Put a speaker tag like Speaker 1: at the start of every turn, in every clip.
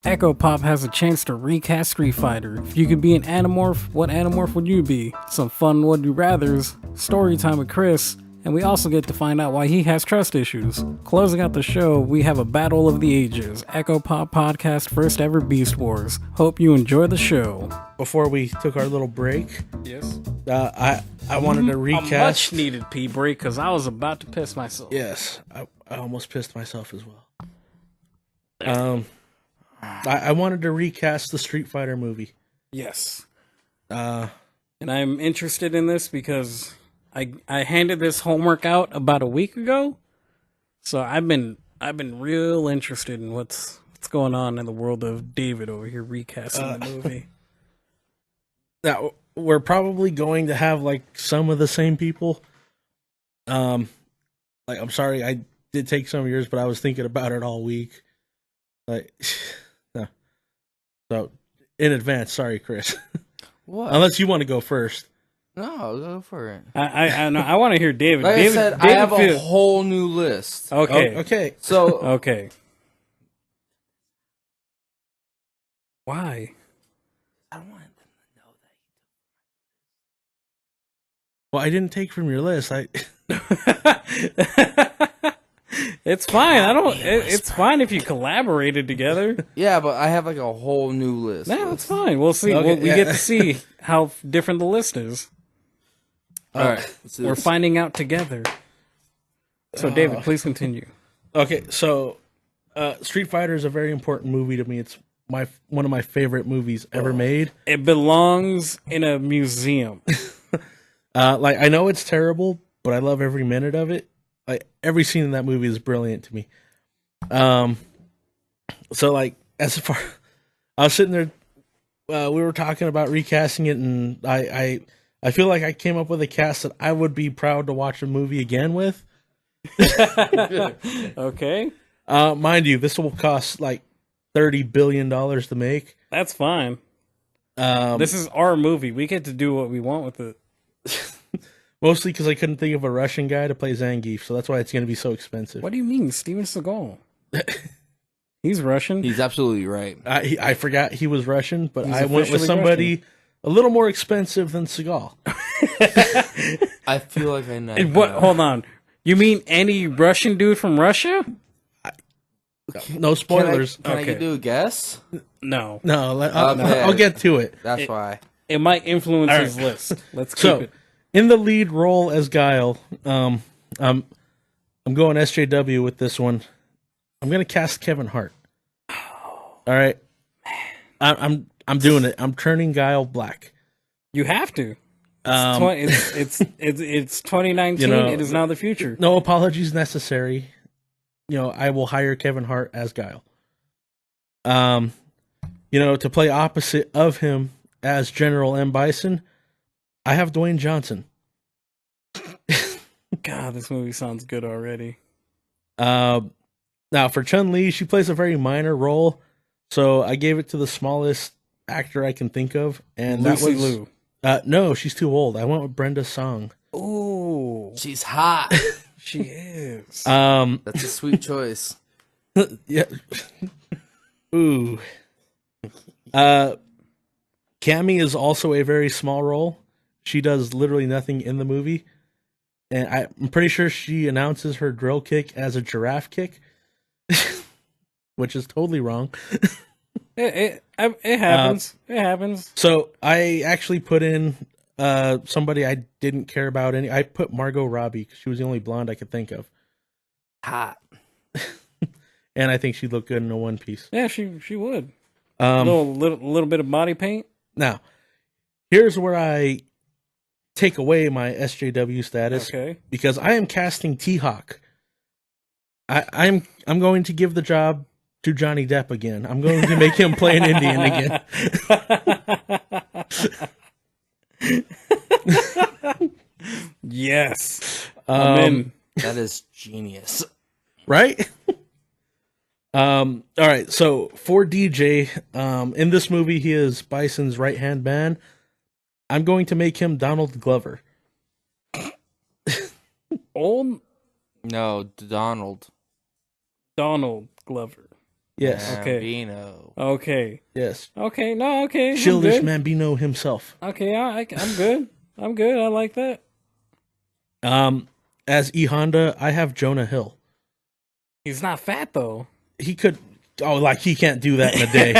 Speaker 1: Echo Pop has a chance to recast Street Fighter. If you could be an Animorph, what Animorph would you be? Some fun would you rathers, story time with Chris, and we also get to find out why he has trust issues. Closing out the show, we have a battle of the ages, Echo Pop Podcast first ever Beast Wars. Hope you enjoy the show.
Speaker 2: Before we took our little break,
Speaker 1: Yes.
Speaker 2: I wanted to recast.
Speaker 1: A much needed pee break because I was about to piss myself.
Speaker 2: Yes, I almost pissed myself as well. I wanted to recast the Street Fighter movie.
Speaker 1: Yes. And I'm interested in this because I handed this homework out about a week ago. So I've been real interested in what's going on in the world of David over here recasting the movie.
Speaker 2: Now we're probably going to have like some of the same people. Like I'm sorry, I did take some of yours, but I was thinking about it all week. Like, no. So in advance, sorry, Chris.
Speaker 3: What?
Speaker 2: Unless you want to go first.
Speaker 3: No, go for it.
Speaker 1: I want to hear David.
Speaker 3: Like
Speaker 1: David,
Speaker 3: I said, I have a whole new list.
Speaker 1: Okay.
Speaker 2: Okay.
Speaker 3: So
Speaker 1: Okay. Why?
Speaker 3: I don't want them to know that.
Speaker 2: Well, I didn't take from your list.
Speaker 1: It's fine. It's fine if you collaborated together.
Speaker 3: Yeah, but I have like a whole new list.
Speaker 1: No, it's fine. We'll see.
Speaker 2: Okay,
Speaker 1: We get to see how different the list is.
Speaker 3: All right,
Speaker 1: We're finding out together. So, David, please continue.
Speaker 2: Okay, so Street Fighter is a very important movie to me. It's one of my favorite movies ever made.
Speaker 1: It belongs in a museum.
Speaker 2: Like I know it's terrible, but I love every minute of it. Like every scene in that movie is brilliant to me. So like as far, I was sitting there, we were talking about recasting it, and I feel like I came up with a cast that I would be proud to watch a movie again with.
Speaker 1: Okay.
Speaker 2: Mind you, this will cost like $30 billion to make.
Speaker 1: That's fine. This is our movie. We get to do what we want with it.
Speaker 2: Mostly because I couldn't think of a Russian guy to play Zangief, so that's why it's going to be so expensive.
Speaker 1: What do you mean, Steven Seagal? He's Russian.
Speaker 3: He's absolutely right.
Speaker 2: I forgot he was Russian, but
Speaker 1: He's
Speaker 2: I went with
Speaker 1: officially
Speaker 2: somebody a little more expensive than Seagal.
Speaker 3: I feel like I know.
Speaker 1: What? Hold on. You mean any Russian dude from Russia?
Speaker 2: No spoilers.
Speaker 3: Can I
Speaker 1: Okay.
Speaker 3: do a guess?
Speaker 1: No.
Speaker 2: No,
Speaker 3: Okay.
Speaker 2: I'll get to it.
Speaker 3: That's why.
Speaker 1: It might influence
Speaker 2: All
Speaker 1: his
Speaker 2: right.
Speaker 1: list. Let's keep
Speaker 2: So,
Speaker 1: it.
Speaker 2: in the lead role as Guile, I'm going SJW with this one. I'm going to cast Kevin Hart. All right, I'm doing it. I'm turning Guile black.
Speaker 1: You have to. It's 2019.
Speaker 2: You know,
Speaker 1: it is now the future.
Speaker 2: No apologies necessary. I will hire Kevin Hart as Guile. To play opposite of him as General M. Bison, I have Dwayne Johnson.
Speaker 1: God, this movie sounds good already.
Speaker 2: Now for Chun-Li, she plays a very minor role, so I gave it to the smallest actor I can think of, and
Speaker 1: Lucy
Speaker 2: that was
Speaker 1: Liu.
Speaker 2: No, she's too old. I went with Brenda Song.
Speaker 1: Ooh,
Speaker 3: She's hot.
Speaker 1: she is.
Speaker 3: That's a sweet choice.
Speaker 2: Yeah. Ooh. Cammy is also a very small role. She does literally nothing in the movie. And I'm pretty sure she announces her drill kick as a giraffe kick, which is totally wrong.
Speaker 1: It happens. It happens.
Speaker 2: So I actually put in somebody I didn't care about. I put Margot Robbie because she was the only blonde I could think of.
Speaker 3: Hot.
Speaker 2: And I think she'd look good in a one piece.
Speaker 1: Yeah, she would. Little bit of body paint.
Speaker 2: Now, here's where I take away my SJW status.
Speaker 1: Okay.
Speaker 2: Because I am casting T-Hawk. I'm going to give the job to Johnny Depp again. I'm going to make him play an Indian again.
Speaker 1: Yes. I'm in.
Speaker 3: That is genius.
Speaker 2: Right? All right, so for DJ, in this movie, he is Bison's right-hand man. I'm going to make him Donald Glover.
Speaker 1: Old
Speaker 3: No, Donald
Speaker 1: Glover.
Speaker 2: Yes.
Speaker 1: Okay.
Speaker 3: Bambino.
Speaker 1: Okay.
Speaker 2: Yes.
Speaker 1: Okay. No. Okay. I'm
Speaker 2: Childish
Speaker 1: good.
Speaker 2: Mambino himself.
Speaker 1: Okay. I'm good. I'm good. I like that.
Speaker 2: As E Honda, I have Jonah Hill.
Speaker 1: He's not fat though.
Speaker 2: He could. Oh, like he can't do that in a day.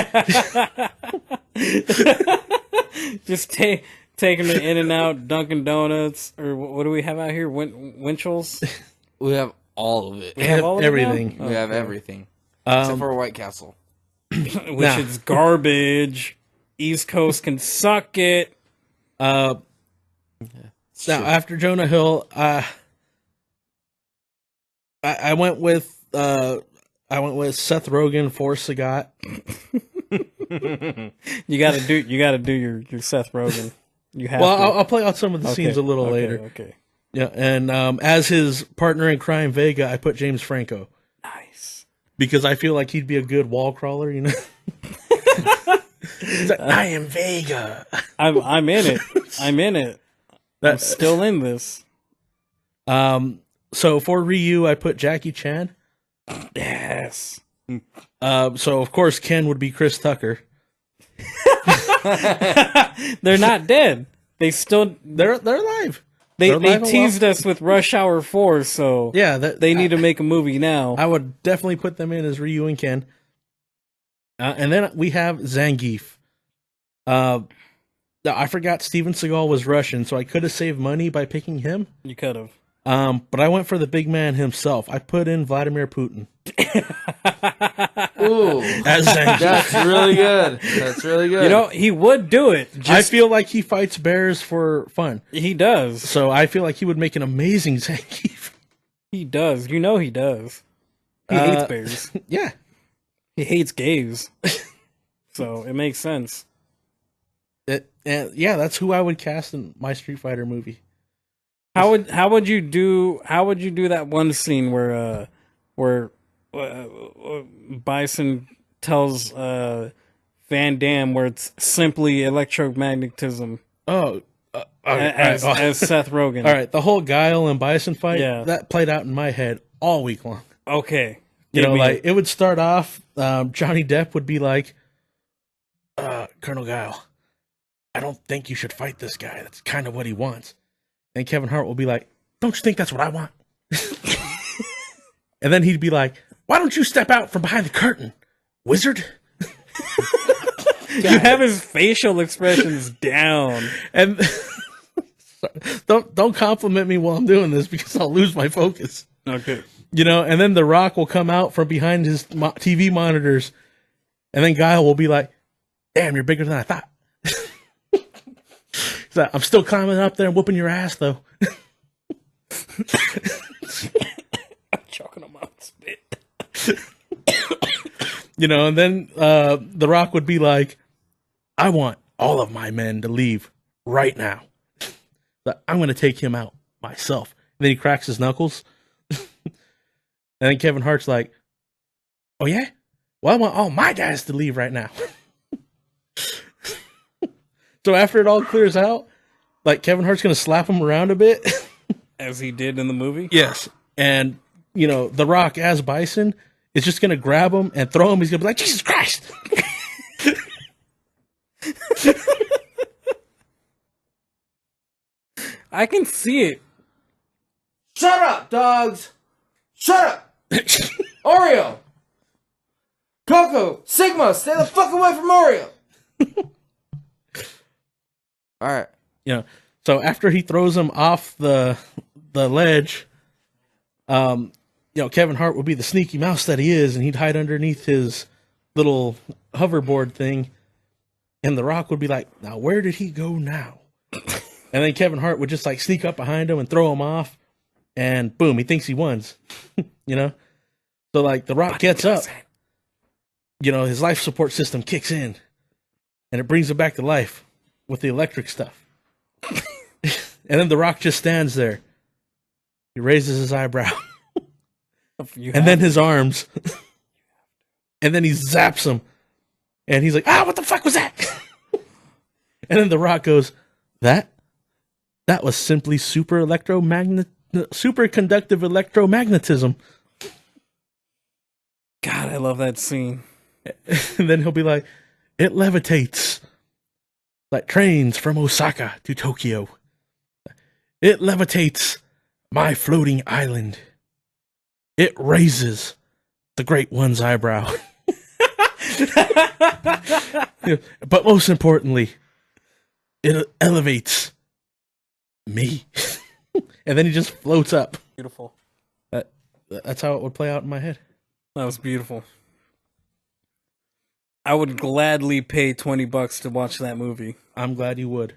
Speaker 1: Just take him to In-N-Out, Dunkin' Donuts, or what do we have out here? Winchell's.
Speaker 3: We have all of it.
Speaker 1: We have all of it now?
Speaker 2: Everything.
Speaker 3: We have everything. Except for White Castle.
Speaker 1: Which
Speaker 2: Nah.
Speaker 1: is garbage. East Coast can suck it.
Speaker 2: Now after Jonah Hill, I went with Seth Rogen for Sagat.
Speaker 1: You gotta do your Seth Rogen. You have
Speaker 2: Well,
Speaker 1: to.
Speaker 2: I'll play out some of the scenes a little later.
Speaker 1: Okay.
Speaker 2: Yeah, and as his partner in crime, Vega, I put James Franco
Speaker 1: Nice.
Speaker 2: because I feel like he'd be a good wall crawler. You know, he's like, I am Vega.
Speaker 1: I'm in it. I'm in it. I'm
Speaker 2: That's
Speaker 1: still in this.
Speaker 2: so for Ryu, I put Jackie Chan.
Speaker 1: Yes.
Speaker 2: So of course Ken would be Chris Tucker.
Speaker 1: They're not dead. They still
Speaker 2: They're alive.
Speaker 1: they
Speaker 2: They're alive and
Speaker 1: teased us with Rush Hour 4, so
Speaker 2: Yeah,
Speaker 1: they need to make a movie now.
Speaker 2: I would definitely put them in as Ryu and Ken. And then we have Zangief. I forgot Steven Seagal was Russian, so I could have saved money by picking him.
Speaker 1: You could have.
Speaker 2: But I went for the big man himself. I put in Vladimir Putin
Speaker 3: Ooh.
Speaker 2: as Zangief.
Speaker 3: That's really good. That's really good.
Speaker 1: You know, he would do it.
Speaker 2: I feel like he fights bears for fun.
Speaker 1: He does.
Speaker 2: So I feel like he would make an amazing Zangief.
Speaker 1: He does. You know he does. He hates bears.
Speaker 2: Yeah.
Speaker 1: He hates gays. So it makes sense.
Speaker 2: Yeah, that's who I would cast in my Street Fighter movie.
Speaker 1: How would you do that one scene where Bison tells Van Damme where it's simply electromagnetism
Speaker 2: Oh,
Speaker 1: as Seth Rogen.
Speaker 2: All right, the whole Guile and Bison fight,
Speaker 1: Yeah.
Speaker 2: that played out in my head all week long.
Speaker 1: Okay.
Speaker 2: You
Speaker 1: Give
Speaker 2: know,
Speaker 1: me
Speaker 2: like
Speaker 1: it.
Speaker 2: it would start off, Johnny Depp would be like, Colonel Guile, I don't think you should fight this guy. That's kind of what he wants. And Kevin Hart will be like, don't you think that's what I want? And then he'd be like, why don't you step out from behind the curtain, wizard?
Speaker 1: You have his facial expressions down.
Speaker 2: And don't compliment me while I'm doing this because I'll lose my focus.
Speaker 1: Okay.
Speaker 2: You know, and then The Rock will come out from behind his TV monitors, and then Guile will be like, damn, you're bigger than I thought. He's like, I'm still climbing up there and whooping your ass, though.
Speaker 1: I'm choking on my spit.
Speaker 2: You know, and then The Rock would be like, I want all of my men to leave right now. But I'm going to take him out myself. And then he cracks his knuckles. And then Kevin Hart's like, oh, yeah? Well, I want all my guys to leave right now. So after it all clears out, like Kevin Hart's going to slap him around a bit.
Speaker 1: As he did in the movie?
Speaker 2: Yes. And, you know, The Rock as Bison is just going to grab him and throw him. He's going to be like, Jesus Christ.
Speaker 1: I can see it.
Speaker 3: Shut up, dogs! Shut up! Oreo! Coco! Sigma! Stay the fuck away from Oreo! Alright.
Speaker 2: You know, so after he throws him off the ledge, you know, Kevin Hart would be the sneaky mouse that he is, and he'd hide underneath his little hoverboard thing, and The Rock would be like, now where did he go now? And then Kevin Hart would just like sneak up behind him and throw him off, and boom, he thinks he wins. You know? So like The Rock gets up, you know, his life support system kicks in, and it brings him back to life with the electric stuff. And then The Rock just stands there. He raises his eyebrow. And then his arms. And then he zaps him. And he's like, what the fuck was that? And then The Rock goes, that was simply superconductive electromagnetism.
Speaker 1: God, I love that scene.
Speaker 2: And then he'll be like, it levitates like trains from Osaka to Tokyo. It levitates my floating island. It raises the Great One's eyebrow. But most importantly, it elevates me. And then he just floats up.
Speaker 1: Beautiful.
Speaker 2: That's how it would play out in my head.
Speaker 1: That was beautiful. I would gladly pay $20 to watch that movie.
Speaker 2: I'm glad you would.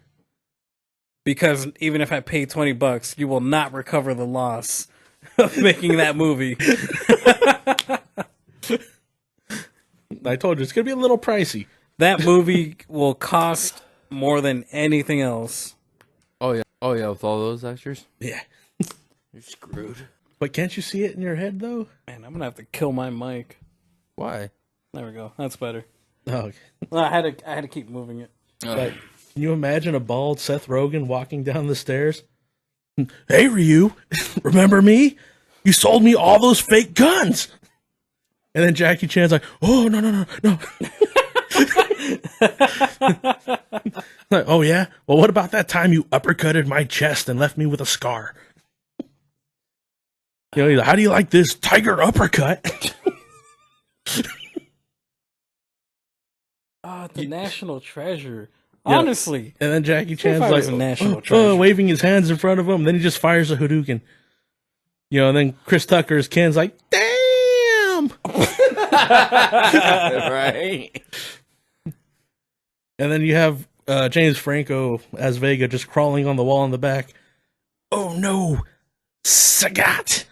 Speaker 1: Because even if I pay $20, you will not recover the loss of making that movie.
Speaker 2: I told you, it's going to be a little pricey.
Speaker 1: That movie will cost more than anything else.
Speaker 3: Oh yeah, with all those extras?
Speaker 2: Yeah.
Speaker 3: You're screwed.
Speaker 2: But can't you see it in your head, though?
Speaker 1: Man, I'm going to have to kill my mic.
Speaker 3: Why?
Speaker 1: There we go. That's better.
Speaker 2: Oh, okay.
Speaker 1: Well, I had to keep moving it.
Speaker 2: Like, can you imagine a bald Seth Rogen walking down the stairs? Hey, Ryu, remember me? You sold me all those fake guns. And then Jackie Chan's like, oh, no. Like, oh, yeah? Well, what about that time you uppercutted my chest and left me with a scar? You know, he's like, how do you like this tiger uppercut?
Speaker 1: Oh, the national treasure.
Speaker 2: Yeah.
Speaker 1: Honestly.
Speaker 2: And then Jackie Chan's
Speaker 1: Street Fighter's
Speaker 2: like,
Speaker 1: a national treasure.
Speaker 2: waving his hands in front of him. Then he just fires a Hadouken. You know, and then Chris Tucker's Ken's like, damn!
Speaker 3: Right?
Speaker 2: And then you have James Franco as Vega just crawling on the wall in the back. Oh no, Sagat!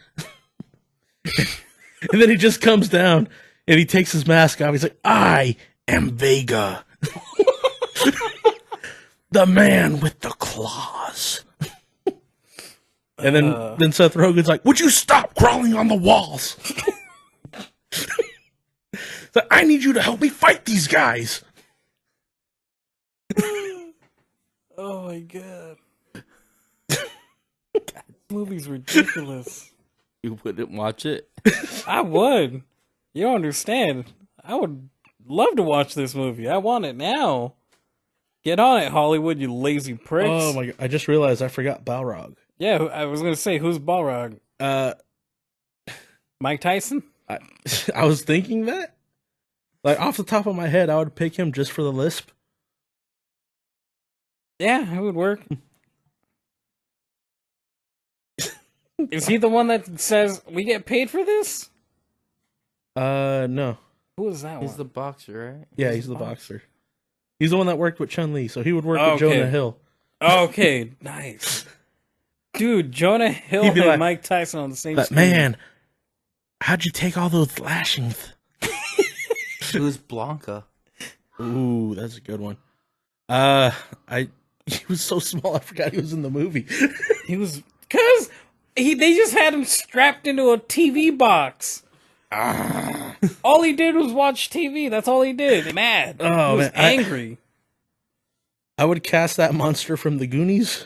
Speaker 2: And then he just comes down and he takes his mask off. He's like, I am Vega. The man with the claws. And then Seth Rogen's like, would you stop crawling on the walls? So I need you to help me fight these guys.
Speaker 1: Oh my god. This movie's ridiculous.
Speaker 3: You wouldn't watch it?
Speaker 1: I would. You don't understand. I would love to watch this movie. I want it now. Get on it, Hollywood, you lazy pricks.
Speaker 2: Oh my god, I just realized I forgot Balrog.
Speaker 1: Yeah, I was going to say, who's Balrog? Mike Tyson?
Speaker 2: I was thinking that. Like, off the top of my head, I would pick him just for the lisp.
Speaker 1: Yeah, it would work. Is he the one that says, we get paid for this?
Speaker 2: No.
Speaker 1: Who is that
Speaker 3: He's
Speaker 1: one?
Speaker 3: the boxer, right?
Speaker 2: Yeah, he's the boxer. He's the one that worked with Chun-Li, so he would work with Jonah Hill.
Speaker 1: Okay, nice. Dude, Jonah Hill
Speaker 2: He'd be
Speaker 1: and
Speaker 2: like,
Speaker 1: Mike Tyson on the same
Speaker 2: But
Speaker 1: screen.
Speaker 2: man, how'd you take all those lashings?
Speaker 3: Who's Blanca?
Speaker 2: Ooh, that's a good one. He was so small, I forgot he was in the movie.
Speaker 1: He was, cause they just had him strapped into a TV box. All he did was watch TV. That's all he did. Mad.
Speaker 2: Oh,
Speaker 1: he was
Speaker 2: man,
Speaker 1: angry.
Speaker 2: I would cast that monster from the Goonies.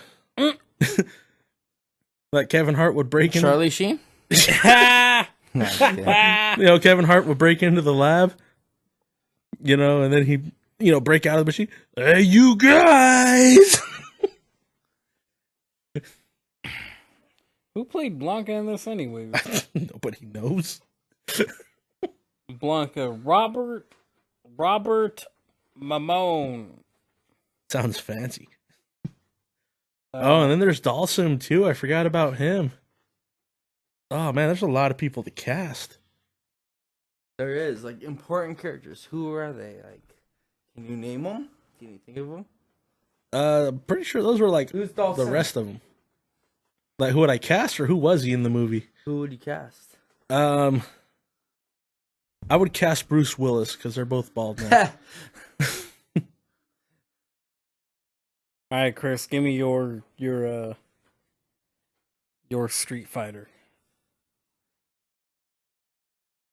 Speaker 2: Like Kevin Hart would break into...
Speaker 3: Charlie Sheen?
Speaker 2: You know, Kevin Hart would break into the lab, you know, and then he'd, you know, break out of the machine. Hey, you guys!
Speaker 1: Who played Blanca in this anyways?
Speaker 2: Nobody knows.
Speaker 1: Blanca. Robert Mamone.
Speaker 2: Sounds fancy. And then there's Dalsum, too. I forgot about him. Oh, man, there's a lot of people to cast.
Speaker 3: There is, like, important characters. Who are they? Like, can you name them? Can you think of them?
Speaker 2: Pretty sure those were, like,
Speaker 3: Who's
Speaker 2: the
Speaker 3: Dalsum?
Speaker 2: rest of them. Like, who would I cast, or who was he in the movie?
Speaker 3: Who would you cast?
Speaker 2: I would cast Bruce Willis, because they're both bald now.
Speaker 1: All right, Chris, give me your Street Fighter.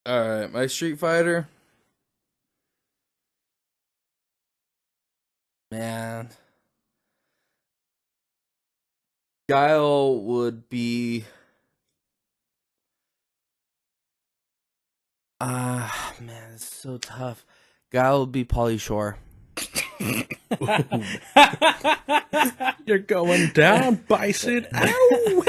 Speaker 3: All right, my Street Fighter. Man. Guile would be Man, it's so tough. Guy will be Pauly Shore.
Speaker 2: You're going down, Bison. Ow!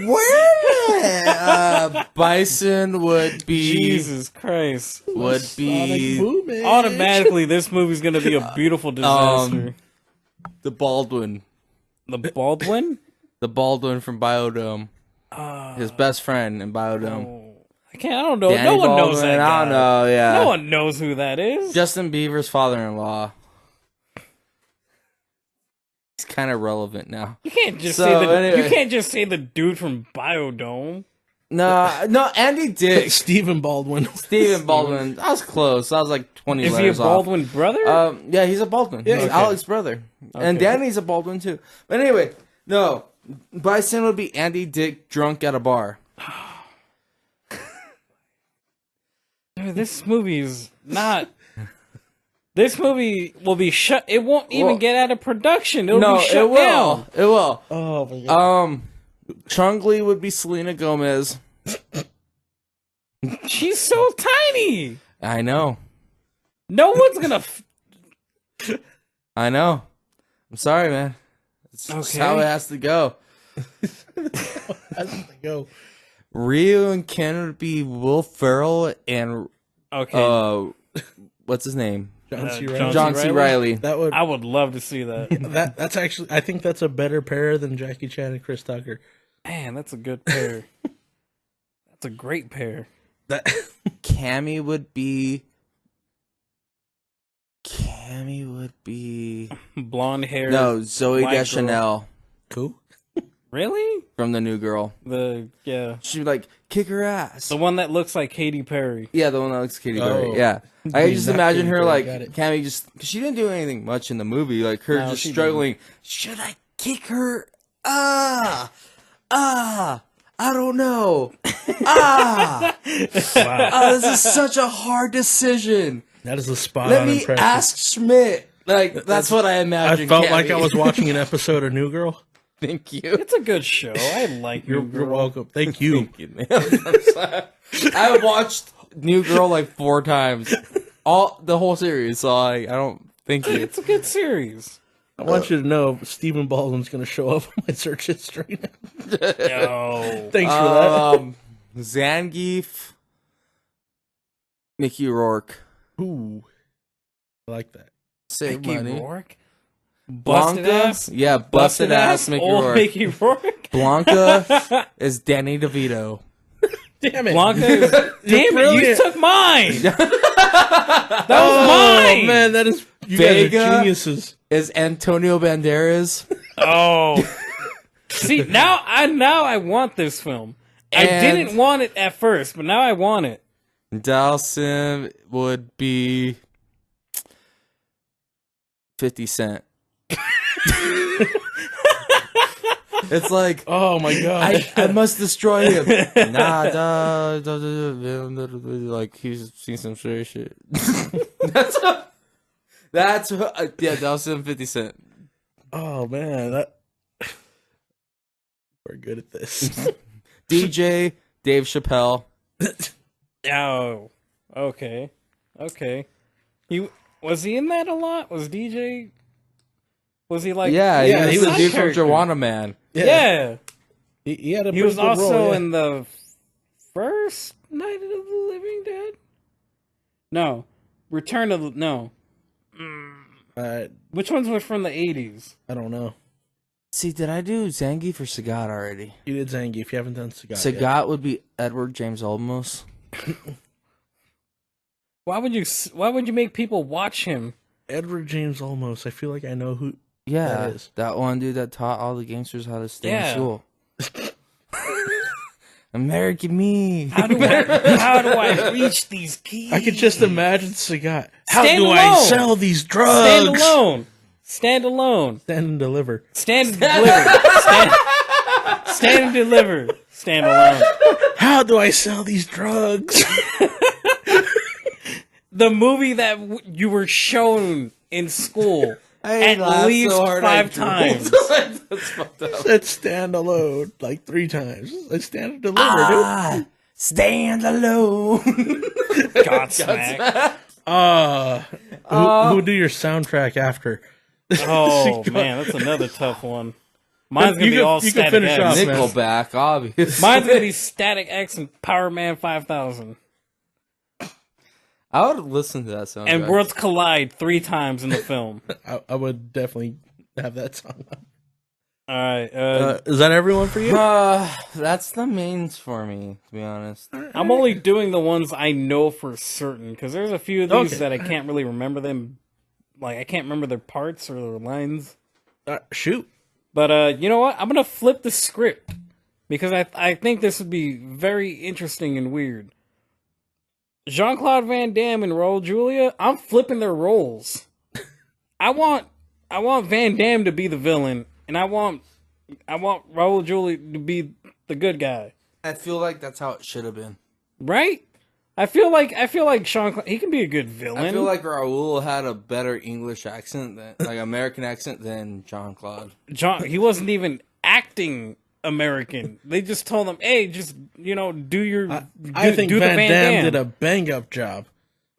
Speaker 3: Where? Bison would be.
Speaker 1: Jesus Christ.
Speaker 3: Would be
Speaker 1: Automatically, this movie's gonna be a beautiful disaster.
Speaker 3: the Baldwin.
Speaker 1: The Baldwin?
Speaker 3: The Baldwin from Biodome. His best friend in Biodome.
Speaker 1: Oh, I don't know.
Speaker 3: Danny
Speaker 1: No one knows
Speaker 3: Baldwin,
Speaker 1: that guy.
Speaker 3: I don't know, yeah.
Speaker 1: No one knows who that is.
Speaker 3: Justin Bieber's father-in-law. He's kind of relevant now.
Speaker 1: You can't just
Speaker 3: anyway.
Speaker 1: You can't just say the dude from Biodome.
Speaker 3: No, Andy Dick.
Speaker 2: Stephen Baldwin.
Speaker 3: Stephen Baldwin. I was close. I was like 20
Speaker 1: Is he a
Speaker 3: letters off.
Speaker 1: Baldwin brother?
Speaker 3: Yeah, he's a Baldwin.
Speaker 2: Yeah,
Speaker 3: He's
Speaker 2: okay.
Speaker 3: Alex's brother. And Danny's a Baldwin too. But anyway, no. Bison would be Andy Dick drunk at a bar.
Speaker 1: Dude, this movie is not. This movie will be shut. It won't even get out of production. It'll be shut down.
Speaker 3: It will.
Speaker 2: Oh my god.
Speaker 3: Chung-Li would be Selena Gomez.
Speaker 1: She's so tiny.
Speaker 3: I know.
Speaker 1: No one's gonna.
Speaker 3: I know. I'm sorry, man. It's just how it has to go.
Speaker 2: That's the go.
Speaker 3: Ryu and Ken would be Will Ferrell and what's his name?
Speaker 2: John C.
Speaker 1: John
Speaker 2: Reilly.
Speaker 3: John C. Reilly.
Speaker 2: That would
Speaker 1: I would love to see that.
Speaker 2: that's actually I think that's a better pair than Jackie Chan and Chris Tucker.
Speaker 1: Man, that's a good pair. That's a great pair.
Speaker 2: That
Speaker 3: Cammy would be
Speaker 1: Blonde hair.
Speaker 3: no Zoe
Speaker 1: white girl.
Speaker 3: Deschanel
Speaker 2: cool.
Speaker 1: Really?
Speaker 3: from the New Girl.
Speaker 1: She'd
Speaker 3: She'd be like, kick her ass.
Speaker 1: the one that looks like Katy Perry.
Speaker 3: Yeah, the one that looks Katy Perry.
Speaker 2: Oh.
Speaker 3: Yeah, I just
Speaker 2: Not
Speaker 3: imagine
Speaker 2: Katy
Speaker 3: her
Speaker 2: Perry,
Speaker 3: like
Speaker 2: got it.
Speaker 3: Cammy just because she didn't do anything much in the movie. Like her
Speaker 1: No,
Speaker 3: just
Speaker 1: she
Speaker 3: struggling. Should I kick her? I don't know. This is such a hard decision.
Speaker 2: That is a spot
Speaker 3: Let
Speaker 2: on
Speaker 3: me
Speaker 2: impression.
Speaker 3: ask Schmidt. Like that's what I imagine.
Speaker 2: I felt like I
Speaker 3: Cammy.
Speaker 2: was watching an episode of New Girl.
Speaker 3: Thank you.
Speaker 1: It's a good show. I like
Speaker 2: You're welcome. Thank you.
Speaker 3: Thank you, man. I'm sorry. I watched New Girl like 4 times, the whole series. So I don't thank you.
Speaker 1: It's a good series.
Speaker 2: I want you to know Stephen Baldwin's going to show up on my search history now.
Speaker 1: Oh,
Speaker 2: Thanks for that.
Speaker 3: Zangief, Mickey Rourke,
Speaker 2: Ooh, I like that.
Speaker 3: save
Speaker 1: Mickey
Speaker 3: money.
Speaker 1: Rourke. Busted
Speaker 3: Blanca,
Speaker 1: ass.
Speaker 3: yeah, busted ass Mickey
Speaker 1: Old
Speaker 3: Rourke.
Speaker 1: Mickey Rourke.
Speaker 3: Blanca is Danny DeVito.
Speaker 2: Damn it!
Speaker 1: Blanca is. Damn it! You
Speaker 2: brilliant.
Speaker 1: took mine. That was mine.
Speaker 2: Oh man, that is you
Speaker 3: Vega.
Speaker 2: guys are geniuses.
Speaker 3: Is Antonio Banderas.
Speaker 1: Oh. See, now I want this film. I
Speaker 3: And-
Speaker 1: didn't want it at first, but now I want it.
Speaker 3: Dawson would be 50 Cent. It's like,
Speaker 2: Oh my god!
Speaker 3: I must destroy him. Like he's seen some serious shit. That's yeah, Dawson 50 Cent.
Speaker 2: Oh man, we're good at this.
Speaker 3: DJ Dave Chappelle.
Speaker 1: Oh. Okay. Was he in that a lot? Was DJ? Was he like?
Speaker 3: Yeah,
Speaker 2: yeah,
Speaker 3: he
Speaker 2: he
Speaker 3: was the
Speaker 2: was
Speaker 3: dude from
Speaker 1: character.
Speaker 3: Joanna Man.
Speaker 1: Yeah.
Speaker 2: He had a
Speaker 1: He
Speaker 2: pretty
Speaker 1: was
Speaker 2: good
Speaker 1: also
Speaker 2: role, yeah.
Speaker 1: in the first Night of the Living Dead. No, Return of the no. Which ones were from the 80s?
Speaker 2: I don't know.
Speaker 3: See, did I do Zangief or Sagat already?
Speaker 2: You did Zangief. If you haven't done Sagat,
Speaker 3: Sagat
Speaker 2: yet.
Speaker 3: would be Edward James Olmos.
Speaker 1: Why would you make people watch him?
Speaker 2: Edward James Olmos. I feel like I know who.
Speaker 3: Yeah,
Speaker 2: That is.
Speaker 3: that one dude that taught all the gangsters how to stay
Speaker 1: Yeah.
Speaker 3: in school. American me.
Speaker 1: How do I reach these keys?
Speaker 2: I could just imagine Sagat. How
Speaker 1: Stand
Speaker 2: do I
Speaker 1: alone.
Speaker 2: sell these drugs?
Speaker 1: stand alone. Stand alone.
Speaker 2: Stand and deliver.
Speaker 1: Stand and deliver. Stand and deliver. Stand alone.
Speaker 2: How do I sell these drugs?
Speaker 1: The movie that you were shown in school at least
Speaker 3: so hard I
Speaker 1: 5 times.
Speaker 3: That's fucked up.
Speaker 2: Said stand alone like 3 times. I stand and deliver,
Speaker 3: Ah, Stand alone.
Speaker 1: Godsmack.
Speaker 2: Who would do your soundtrack after?
Speaker 1: Oh man, that's another tough one. Mine's gonna be all
Speaker 2: you can
Speaker 1: Static
Speaker 2: finish
Speaker 1: X.
Speaker 2: off, man.
Speaker 3: Nickelback, obviously.
Speaker 1: Mine's gonna be Static X and Power Man 5000.
Speaker 3: I would listen to that song.
Speaker 1: And Worlds Collide 3 times in the film.
Speaker 2: I would definitely have that song on.
Speaker 1: All right.
Speaker 2: Is that everyone for you?
Speaker 3: That's the mains for me, to be honest.
Speaker 1: I'm only doing the ones I know for certain because there's a few of these
Speaker 2: Okay.
Speaker 1: that I can't really remember them. Like I can't remember their parts or their lines.
Speaker 2: Shoot.
Speaker 1: But you know what? I'm gonna flip the script because I think this would be very interesting and weird. Jean-Claude Van Damme and Raul Julia, I'm flipping their roles. I want Van Damme to be the villain, and I want Raul Julia to be the good guy.
Speaker 3: I feel like that's how it should have been.
Speaker 1: Right? I feel like Jean-Claude, he can be a good villain.
Speaker 3: I feel like Raul had a better English accent, like American accent, than Jean-Claude.
Speaker 1: He wasn't even acting American. They just told him, "Hey, just do your."
Speaker 2: I think
Speaker 1: do the
Speaker 2: Van Damme
Speaker 1: Damme.
Speaker 2: did a bang up job.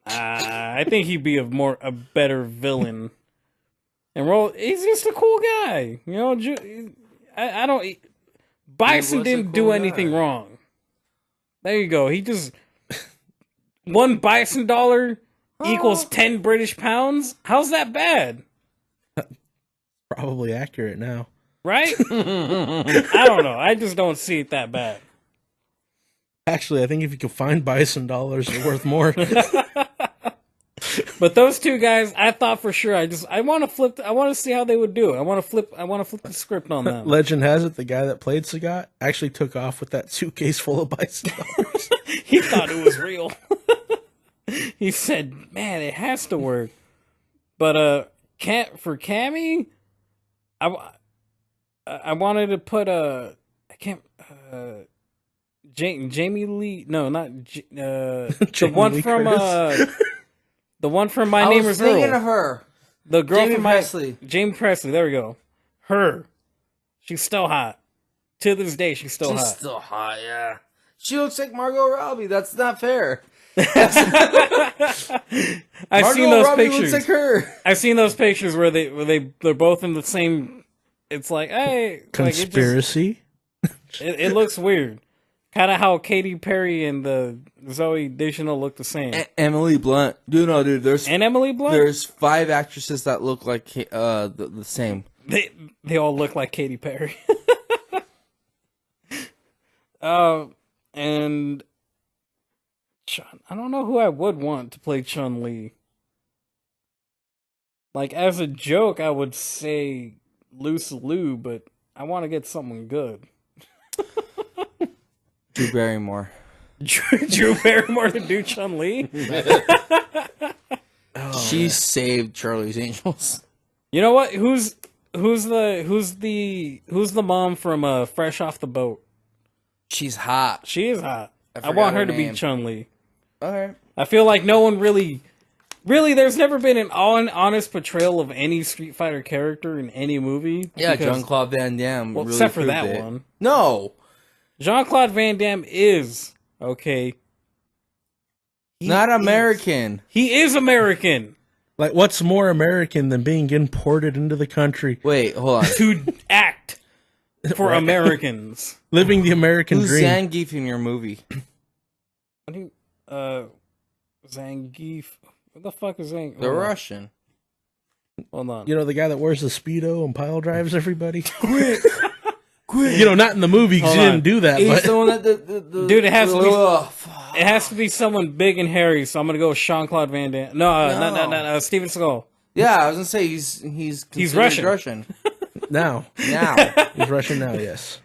Speaker 1: I think he'd be a better villain. And he's just a cool guy, I don't. Bison
Speaker 3: was a
Speaker 1: didn't do
Speaker 3: cool
Speaker 1: anything
Speaker 3: guy.
Speaker 1: wrong. There you go. He just $1 bison equals 10 British pounds. How's that bad?
Speaker 2: Probably accurate now.
Speaker 1: Right? I don't know. I just don't see it that bad.
Speaker 2: Actually, I think if you can find bison dollars, they're worth more.
Speaker 1: But those two guys, I thought for sure. I want to flip. I want to see how they would do it. I want to flip the script on them.
Speaker 2: Legend has it the guy that played Sagat actually took off with that suitcase full of bison dollars.
Speaker 1: He thought it was real. He said, "Man, it has to work." But for Cammy, I wanted to put Jamie Lee. No, not the one
Speaker 2: Lee
Speaker 1: from
Speaker 2: Curtis.
Speaker 1: the one from My Name Is Earl.
Speaker 3: of her.
Speaker 1: The girl
Speaker 3: Jamie
Speaker 1: from
Speaker 3: Presley.
Speaker 1: Jamie Presley. There we go. Her. She's still hot. To this day, she's still
Speaker 3: She's
Speaker 1: hot.
Speaker 3: still hot, yeah. She looks like Margot Robbie. That's not fair.
Speaker 1: I've seen
Speaker 3: Margot
Speaker 1: those
Speaker 3: Robbie
Speaker 1: pictures.
Speaker 3: looks like her.
Speaker 1: I've seen those pictures where they're both in the same. It's like, hey,
Speaker 2: Conspiracy?
Speaker 1: it looks weird. Kind of how Katy Perry and the Zoe Deschanel look the same.
Speaker 3: Emily Blunt. Dude, there's
Speaker 1: And Emily Blunt.
Speaker 3: there's 5 actresses that look like the same.
Speaker 1: They all look like Katy Perry. And I don't know who I would want to play Chun-Li. Like, as a joke, I would say Luce Liu, but I want to get someone good.
Speaker 3: Drew Barrymore.
Speaker 1: Drew Barrymore to do Chun-Li?
Speaker 3: She saved Charlie's Angels.
Speaker 1: You know what? Who's the mom from Fresh Off the Boat?
Speaker 3: She's hot.
Speaker 1: She is hot. I
Speaker 3: forgot
Speaker 1: want her
Speaker 3: her
Speaker 1: to be
Speaker 3: name.
Speaker 1: Chun-Li.
Speaker 3: Alright.
Speaker 1: I feel like no one really, there's never been an honest portrayal of any Street Fighter character in any movie.
Speaker 3: Yeah,
Speaker 1: because-
Speaker 3: Jean-Claude Van Damme.
Speaker 1: Well,
Speaker 3: really
Speaker 1: except for
Speaker 3: proved
Speaker 1: that
Speaker 3: it.
Speaker 1: one.
Speaker 3: No.
Speaker 1: Jean-Claude Van Damme is, okay.
Speaker 3: Not American.
Speaker 1: He is American.
Speaker 2: Like, what's more American than being imported into the country,
Speaker 3: Wait, hold on.
Speaker 1: To act for
Speaker 2: Right.
Speaker 1: Americans.
Speaker 2: living the American
Speaker 3: Who's
Speaker 2: dream?
Speaker 3: Zangief in your movie?
Speaker 1: I think, Zangief. What the fuck is Zangief?
Speaker 3: The Russian.
Speaker 1: Hold on.
Speaker 2: You know, the guy that wears the Speedo and pile drives everybody? Quick! You know, not in the movie because
Speaker 1: Hold
Speaker 2: you
Speaker 1: on.
Speaker 2: didn't do that.
Speaker 3: He's
Speaker 2: But
Speaker 3: the one that the
Speaker 1: Dude, it has to be-
Speaker 3: Ugh, fuck.
Speaker 1: It has to be someone big and hairy, so I'm gonna go with Jean-Claude Van Damme. No, no, Steven Seagal.
Speaker 3: Yeah, I was gonna say he's considered
Speaker 1: Russian.
Speaker 2: now.
Speaker 3: now.
Speaker 2: He's Russian now, yes.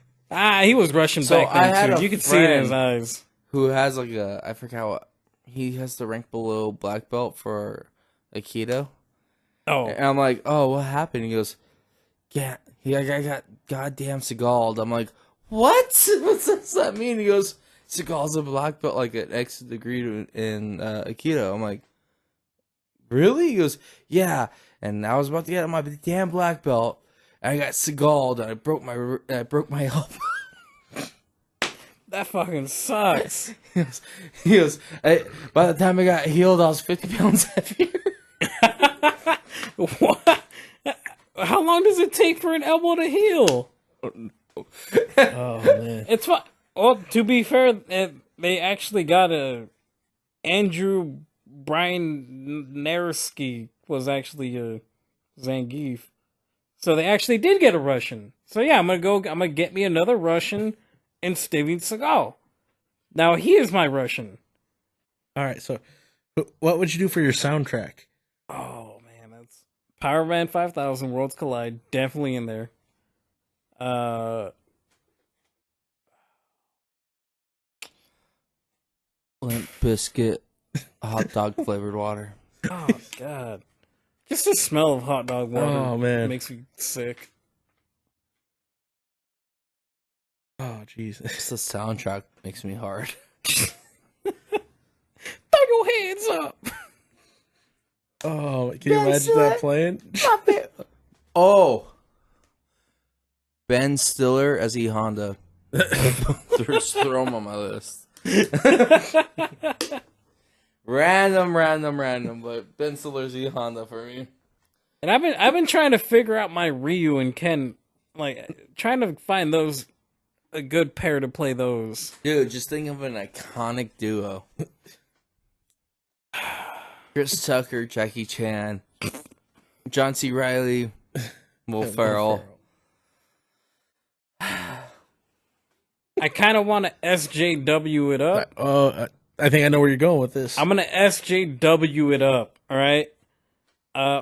Speaker 1: He was Russian
Speaker 3: So
Speaker 1: back
Speaker 3: I had
Speaker 1: then too.
Speaker 3: a
Speaker 1: You could see it in his
Speaker 3: friend-
Speaker 1: eyes.
Speaker 3: Who has like I forgot what he has the rank below black belt for Aikido.
Speaker 1: Oh,
Speaker 3: And I'm like, oh, what happened? He goes, yeah, I got goddamn Seagal. I'm like, what? What does that mean? He goes, Seagal's a black belt, like an X degree in Aikido. I'm like, really? He goes, yeah. And I was about to get my damn black belt. And I got Seagal, and I broke my elbow.
Speaker 1: That fucking sucks.
Speaker 3: He goes, by the time I got healed, I was 50 pounds heavier.
Speaker 1: What? How long does it take for an elbow to heal?
Speaker 2: Oh man.
Speaker 1: It's fine. Well, to be fair, they actually got Andrew Brian Narsky was actually a Zangief. So they actually did get a Russian. So yeah, I'm gonna get me another Russian and Steven Seagal. Now he is my Russian.
Speaker 2: All right, so what would you do for your soundtrack?
Speaker 1: Oh man, that's Power Man 5000 Worlds Collide, definitely in there.
Speaker 3: Limp Biscuit, hot dog flavored water.
Speaker 1: Oh god. Just the smell of hot dog water makes me sick.
Speaker 2: Oh Jesus.
Speaker 3: Just the soundtrack makes me hard.
Speaker 1: Throw your hands up.
Speaker 2: Oh, can you imagine that playing?
Speaker 3: Oh. Ben Stiller as E Honda. Just throw him on my list. Random, but Ben Stiller's E Honda for me.
Speaker 1: And I've been trying to figure out my Ryu and Ken, like trying to find those a good pair to play those.
Speaker 3: Dude, just think of an iconic duo. Chris Tucker, Jackie Chan, John C. Reilly, Will Ferrell.
Speaker 1: I kind of want to SJW it up.
Speaker 2: I think I know where you're going with this.
Speaker 1: I'm gonna SJW it up. All right.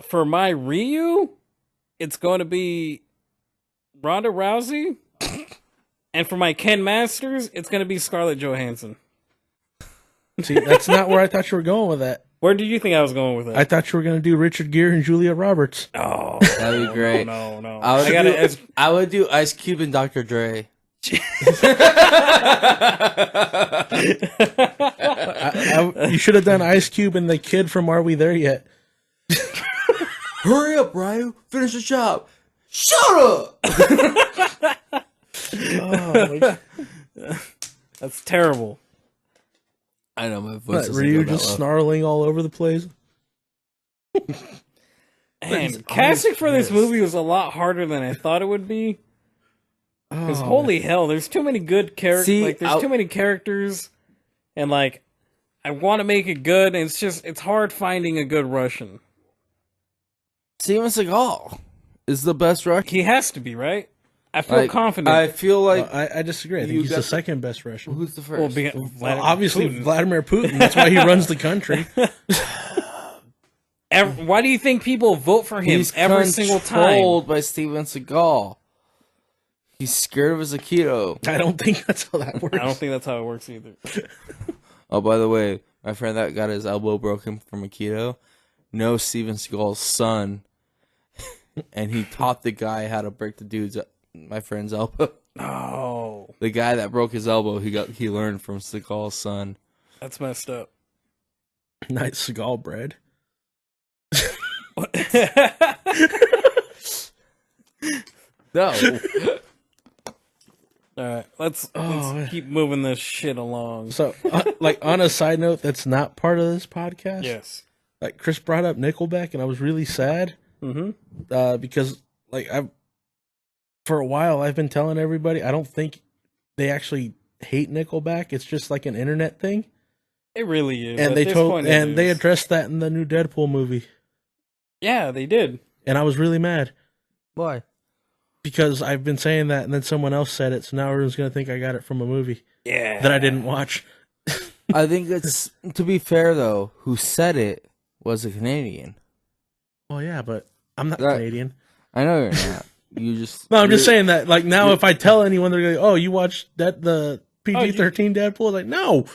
Speaker 1: For my Ryu, it's going to be Ronda Rousey, and for my Ken Masters, it's going to be Scarlett Johansson.
Speaker 2: See, that's not where I thought you were going with that.
Speaker 1: Where do you think I was going with it?
Speaker 2: I thought you were going to do Richard Gere and Julia Roberts.
Speaker 1: Oh,
Speaker 3: that'd be great.
Speaker 1: No.
Speaker 3: I would do Ice Cube and Dr. Dre.
Speaker 2: You should have done Ice Cube and the kid from Are We There Yet?
Speaker 3: Hurry up, Ryu. Finish the job. Shut up!
Speaker 1: That's terrible.
Speaker 3: I know, my voice
Speaker 2: Were you just snarling all over the place?
Speaker 1: And casting for this movie was a lot harder than I thought it would be. Because holy hell, there's too many good characters. There's too many characters, and like, I want to make it good, and it's hard finding a good Russian.
Speaker 3: Steven Seagal is the best Russian.
Speaker 1: He has to be, right? I feel confident.
Speaker 3: I feel like
Speaker 2: I disagree. I think he's the second best Russian.
Speaker 3: Who's the first?
Speaker 1: Well,
Speaker 2: obviously Vladimir Putin. That's why he runs the country.
Speaker 1: Why do you think people vote for him every single time?
Speaker 3: He's controlled by Steven Seagal. He's scared of his Aikido.
Speaker 2: I don't think that's how that works.
Speaker 1: I don't think that's how it works either.
Speaker 3: Oh, by the way, my friend that got his elbow broken from Aikido knows Steven Seagal's son, and he taught the guy how to break my friend's elbow.
Speaker 1: Oh,
Speaker 3: The guy that broke his elbow, he learned from Seagal's son.
Speaker 1: that's messed up.
Speaker 2: Nice Seagal bread.
Speaker 3: No.
Speaker 1: All right, let's keep moving this shit along.
Speaker 2: So, on a side note, that's not part of this podcast.
Speaker 1: Yes.
Speaker 2: Like Chris brought up Nickelback, and I was really sad.
Speaker 1: Mm-hmm.
Speaker 2: Because for a while I've been telling everybody I don't think they actually hate Nickelback. It's just like an internet thing.
Speaker 1: It really is.
Speaker 2: And they addressed that in the new Deadpool movie.
Speaker 1: Yeah, they did.
Speaker 2: And I was really mad.
Speaker 3: Why?
Speaker 2: Because I've been saying that, and then someone else said it, so now everyone's going to think I got it from a movie.
Speaker 1: Yeah.
Speaker 2: That I didn't watch.
Speaker 3: I think it's, to be fair though, who said it was a Canadian.
Speaker 2: Well, yeah, but I'm not Canadian.
Speaker 3: I know you're not. You just...
Speaker 2: No, I'm just saying that, like, now if I tell anyone, they're going to go, oh, you watched the PG-13 Deadpool? Like, no.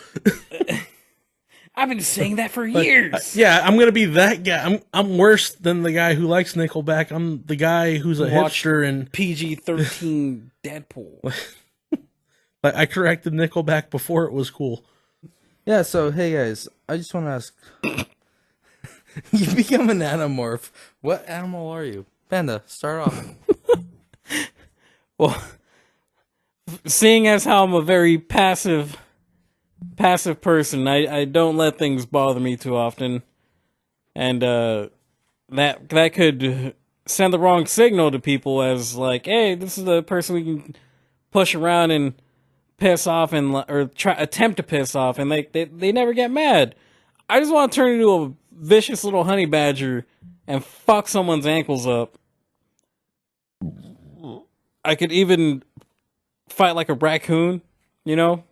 Speaker 1: I've been saying that for years.
Speaker 2: Yeah, I'm going to be that guy. I'm worse than the guy who likes Nickelback. I'm the guy who's a hipster and
Speaker 1: PG-13 Deadpool.
Speaker 2: Like, I corrected Nickelback before it was cool.
Speaker 3: Yeah, so, hey guys, I just want to ask... You become an Animorph. What animal are you? Panda, start off.
Speaker 1: Well, seeing as how I'm a very passive person, I don't let things bother me too often, and that could send the wrong signal to people as like, hey, this is the person we can push around and piss off or attempt to piss off, and they never get mad. I just want to turn into a vicious little honey badger and fuck someone's ankles up. I could even fight like a raccoon, you know?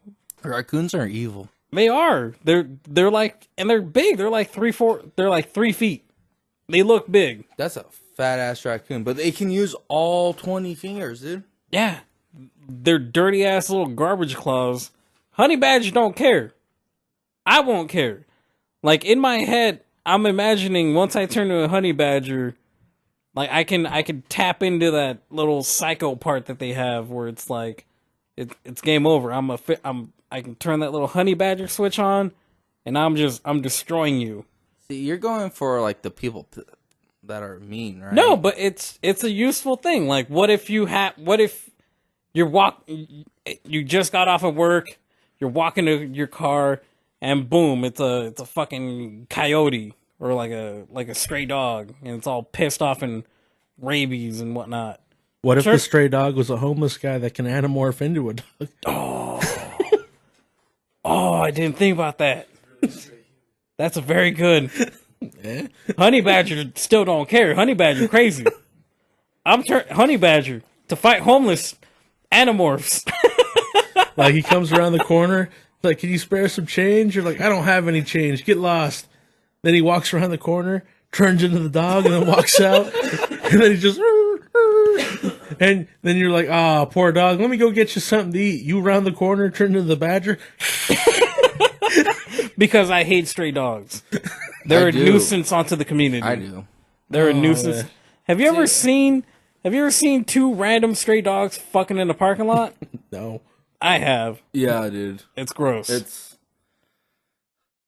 Speaker 3: Raccoons are evil.
Speaker 1: They are. They're like, and they're big. They're like 3 feet. They look big.
Speaker 3: That's a fat ass raccoon, but they can use all 20 fingers, dude.
Speaker 1: Yeah. They're dirty ass little garbage claws. Honey badger don't care. I won't care. Like in my head, I'm imagining once I turn to a honey badger, like I can tap into that little psycho part that they have where it's like it's game over. I can turn that little honey badger switch on, and I'm destroying you.
Speaker 3: See, you're going for like the people that are mean, right?
Speaker 1: No, but it's a useful thing. Like what if you just got off of work, you're walking to your car, and boom, it's a fucking coyote or like a stray dog, and it's all pissed off and rabies and whatnot.
Speaker 2: What if the stray dog was a homeless guy that can anamorph into a dog?
Speaker 1: Oh, I didn't think about that. That's a very good. Yeah. Honey badger still don't care. Honey badger crazy. Honey badger to fight homeless animorphs.
Speaker 2: Like he comes around the corner, like, can you spare some change? You're like, I don't have any change. Get lost. Then he walks around the corner, turns into the dog, and then walks out. And then he just... And then you're like, ah, poor dog. Let me go get you something to eat. You round the corner, turn into the badger.
Speaker 1: Because I hate stray dogs. They're a nuisance onto the community.
Speaker 3: I do.
Speaker 1: They're a nuisance.
Speaker 2: Yeah.
Speaker 1: Have you ever seen two random stray dogs fucking in the parking lot?
Speaker 2: No.
Speaker 1: I have.
Speaker 3: Yeah, dude.
Speaker 1: It's gross.
Speaker 3: It's...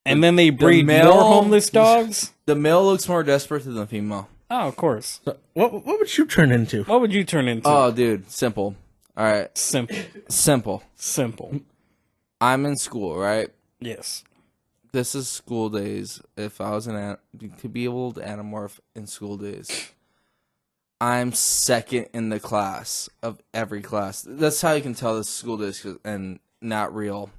Speaker 1: And then they breed more homeless dogs?
Speaker 3: The male looks more desperate than the female.
Speaker 1: Oh, of course.
Speaker 2: So what would you turn into?
Speaker 1: What would you turn into?
Speaker 3: Oh, dude. Simple. All right.
Speaker 1: Simple.
Speaker 3: I'm in school, right?
Speaker 1: Yes.
Speaker 3: This is school days. If I was to be able to anamorph in school days, I'm second in the class of every class. That's how you can tell this school days and not real.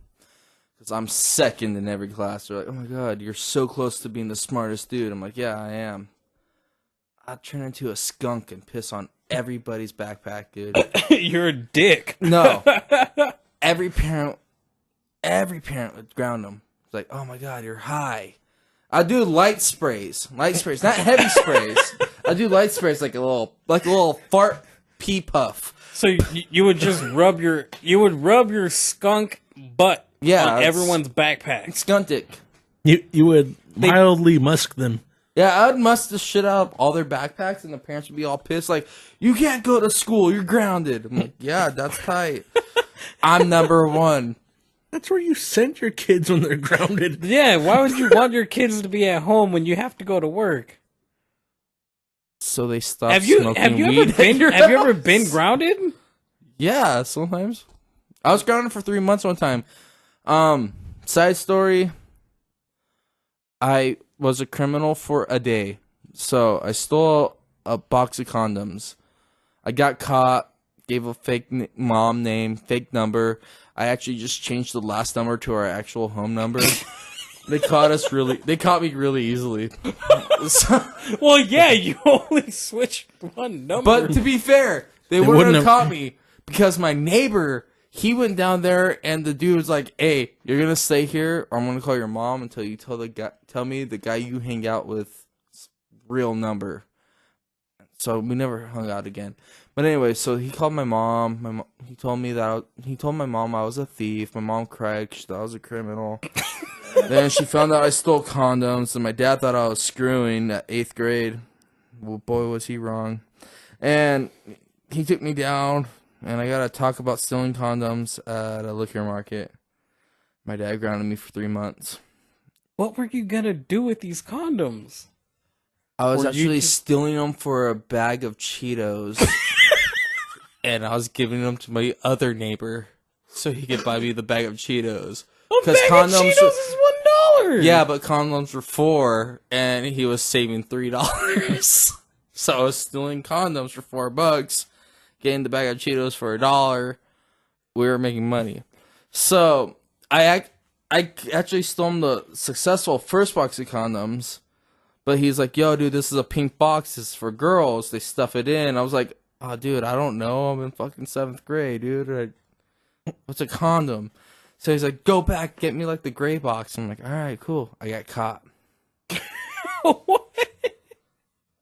Speaker 3: Because I'm second in every class. They're like, oh my god, you're so close to being the smartest dude. I'm like, yeah, I am. I'll turn into a skunk and piss on everybody's backpack, dude.
Speaker 1: You're a dick.
Speaker 3: No. Every parent would ground them. It's like, oh my god, you're high. I do light sprays, not heavy sprays. I do light sprays like a little fart pee puff.
Speaker 1: So you would just rub your skunk butt on everyone's backpack.
Speaker 3: Skunk dick.
Speaker 2: You would mildly musk them.
Speaker 3: Yeah, I would must the shit out of all their backpacks, and the parents would be all pissed, like, you can't go to school, you're grounded. I'm like, yeah, that's tight. I'm number one.
Speaker 2: That's where you send your kids when they're grounded.
Speaker 1: Yeah, why would you want your kids to be at home when you have to go to work?
Speaker 3: So they stop smoking weed.
Speaker 1: Have you ever been grounded?
Speaker 3: Yeah, sometimes. I was grounded for 3 months one time. Side story, I was a criminal for a day. So I stole a box of condoms. I got caught, gave a fake mom name, fake number. I actually just changed the last number to our actual home number. They caught me really easily.
Speaker 1: Well, yeah, you only switched one number.
Speaker 3: But to be fair, they wouldn't have caught me because my neighbor, he went down there and the dude was like, hey, you're going to stay here or I'm going to call your mom until you tell me the guy you hang out with real number. So we never hung out again. But anyway, so he called my mom. He told my mom I was a thief. My mom cried 'cause she thought I was a criminal. Then she found out I stole condoms, and my dad thought I was screwing at 8th grade. Well, boy, was he wrong. And he took me down, and I got to talk about stealing condoms at a liquor market. My dad grounded me for 3 months.
Speaker 1: What were you going to do with these condoms?
Speaker 3: I was actually stealing them for a bag of Cheetos. and I was giving them to my other neighbor so he could buy me the bag of Cheetos.
Speaker 1: A bag of Cheetos is $1.
Speaker 3: Yeah, but condoms were $4, and he was saving $3. So I was stealing condoms for $4, getting the bag of Cheetos for $1. We were making money. So I actually stole him the successful first box of condoms, but he's like, "Yo, dude, this is a pink box. This is for girls. They stuff it in." I was like, "Oh, dude, I don't know. I'm in fucking 7th grade, dude. What's a condom?" So he's like, "Go back, get me like the gray box." I'm like, "All right, cool." I got caught.
Speaker 1: What?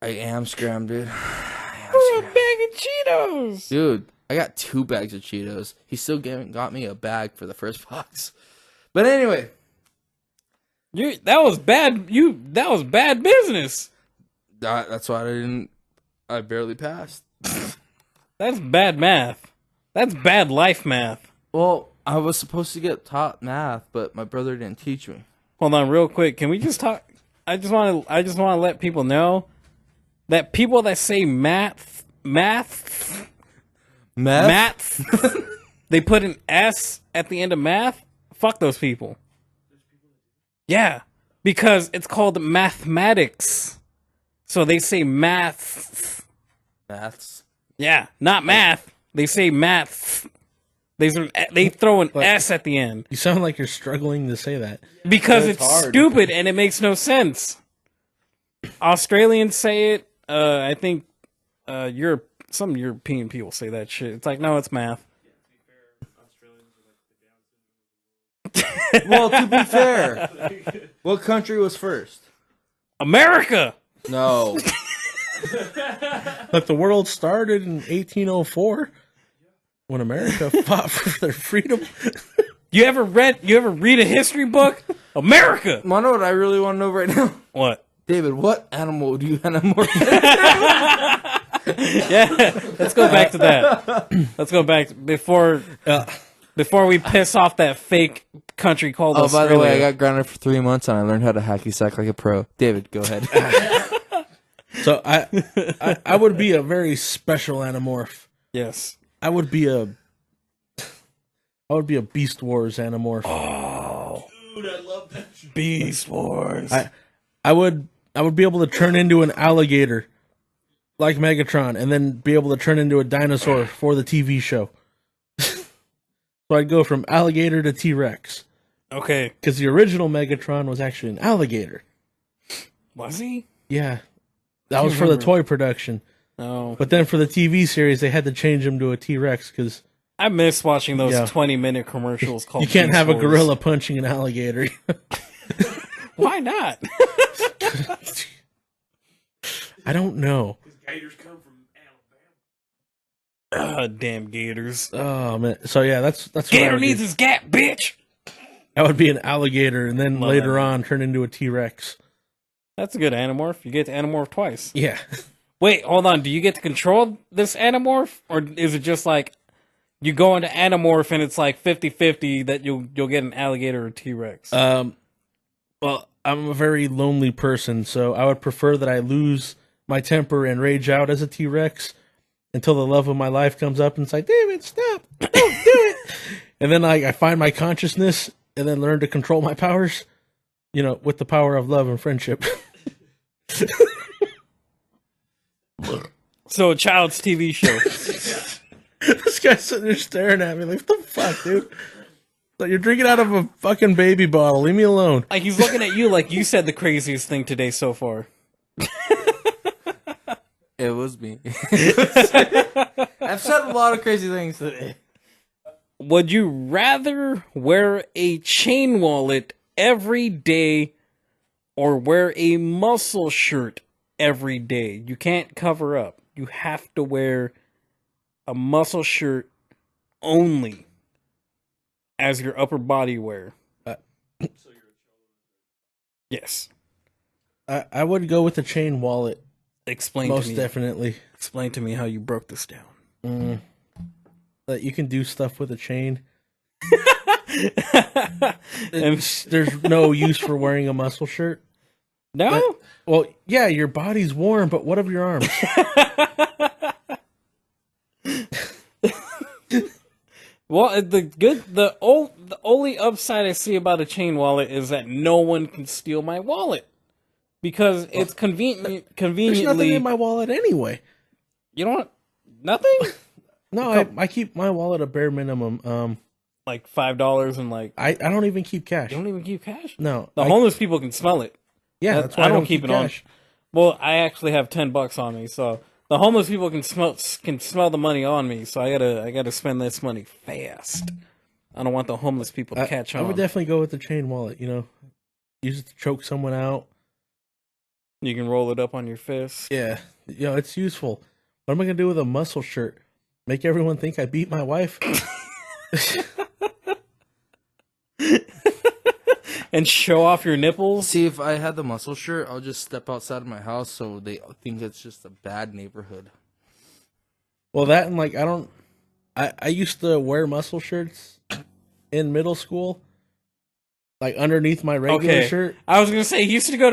Speaker 3: I am scrammed, dude.
Speaker 1: For a bag of Cheetos.
Speaker 3: Dude, I got 2 bags of Cheetos. He still got me a bag for the first box. But anyway,
Speaker 1: That was bad. That was bad business.
Speaker 3: that's why I barely passed.
Speaker 1: That's bad math. That's bad life math.
Speaker 3: Well, I was supposed to get taught math, but my brother didn't teach me.
Speaker 1: Hold on, real quick. Can we just talk? I just want to let people know that people that say math, they put an S at the end of math. Fuck those people. Yeah, because it's called mathematics. So they say maths. Yeah, not math. They say maths. They throw an S at the end.
Speaker 2: You sound like you're struggling to say that.
Speaker 1: Because
Speaker 3: That's
Speaker 1: it's
Speaker 3: hard.
Speaker 1: stupid and it makes no sense. Australians say it. I think some European people say that shit. It's like, no, it's math.
Speaker 3: Well, to be fair, what country was first?
Speaker 1: America!
Speaker 3: No.
Speaker 2: But the world started in 1804 when America fought for their freedom.
Speaker 1: You ever read a history book? America!
Speaker 3: Want to know what I really want to know right now?
Speaker 1: What?
Speaker 3: David, what animal do you anamorph?
Speaker 1: Yeah, let's go back to that. Let's go back before we piss off that fake country called Australia.
Speaker 3: By the way, I got grounded for 3 months and I learned how to hacky sack like a pro. David, go ahead.
Speaker 2: So I would be a very special Animorph.
Speaker 1: Yes.
Speaker 2: I would be a Beast Wars Animorph.
Speaker 1: Oh, dude, I love that shit. Beast Wars.
Speaker 2: I would be able to turn into an alligator like Megatron and then be able to turn into a dinosaur for the TV show. So I'd go from alligator to T-Rex.
Speaker 1: Okay.
Speaker 2: Because the original Megatron was actually an alligator.
Speaker 1: Was he?
Speaker 2: Yeah. That was for the toy production.
Speaker 1: Oh.
Speaker 2: But then for the TV series, they had to change him to a T-Rex because
Speaker 1: I miss watching those 20-minute commercials called
Speaker 2: you can't
Speaker 1: Beast
Speaker 2: have
Speaker 1: Wars.
Speaker 2: a gorilla punching an alligator.
Speaker 1: Why not?
Speaker 2: I don't know.
Speaker 4: Gators come from Alabama.
Speaker 1: Damn gators.
Speaker 2: Oh man. So yeah, that's what I
Speaker 1: Gator
Speaker 2: would
Speaker 1: needs
Speaker 2: do.
Speaker 1: his gap, bitch.
Speaker 2: I would be an alligator and then
Speaker 1: Love
Speaker 2: later
Speaker 1: that.
Speaker 2: on turn into a T-Rex.
Speaker 1: That's a good Animorph. You get to Animorph twice.
Speaker 2: Yeah.
Speaker 1: Wait, hold on. Do you get to control this Animorph? Or is it just like you go into Animorph and it's like 50-50 that you'll get an alligator or T-Rex?
Speaker 2: Well, I'm a very lonely person, so I would prefer that I lose my temper and rage out as a T-Rex until the love of my life comes up and it's like, David, stop. Don't do it. And then I find my consciousness and then learn to control my powers, with the power of love and friendship.
Speaker 1: So a child's TV show.
Speaker 2: This guy's sitting there staring at me like, what the fuck, dude? Like, you're drinking out of a fucking baby bottle. Leave me alone.
Speaker 1: Like he's looking at you like you said the craziest thing today so far.
Speaker 3: It was me. I've said a lot of crazy things today.
Speaker 1: Would you rather wear a chain wallet every day or wear a muscle shirt every day? You can't cover up. You have to wear a muscle shirt only as your upper body wear. Yes.
Speaker 2: I would go with the chain wallet.
Speaker 1: Explain
Speaker 2: Most
Speaker 1: to me.
Speaker 2: definitely.
Speaker 1: Explain to me how you broke this down.
Speaker 2: That you can do stuff with a chain.
Speaker 1: And-
Speaker 2: There's no use for wearing a muscle shirt.
Speaker 1: no?
Speaker 2: Well, yeah, your body's warm, but what of your arms?
Speaker 1: Well, the only upside I see about a chain wallet is that no one can steal my wallet because it's
Speaker 2: There's
Speaker 1: conveniently.
Speaker 2: nothing in my wallet anyway.
Speaker 1: You don't nothing.
Speaker 2: No, I keep my wallet a bare minimum.
Speaker 1: Like $5 and like
Speaker 2: I don't even keep cash.
Speaker 1: you don't even keep cash.
Speaker 2: No,
Speaker 1: The homeless people can smell it.
Speaker 2: Yeah, that's why I don't keep
Speaker 1: it
Speaker 2: cash.
Speaker 1: on. Well, I actually have $10 on me, so the homeless people can smell the money on me. So I gotta spend this money fast. I don't want the homeless people to catch on.
Speaker 2: I would definitely go with the chain wallet. Use it to choke someone out.
Speaker 1: You can roll it up on your fist.
Speaker 2: Yeah, it's useful. What am I gonna do with a muscle shirt? Make everyone think I beat my wife?
Speaker 1: And show off your nipples.
Speaker 3: See, if I had the muscle shirt, I'll just step outside of my house so they think it's just a bad neighborhood.
Speaker 2: Well, that and like I used to wear muscle shirts in middle school, like underneath my regular shirt.
Speaker 1: I was gonna say he used to go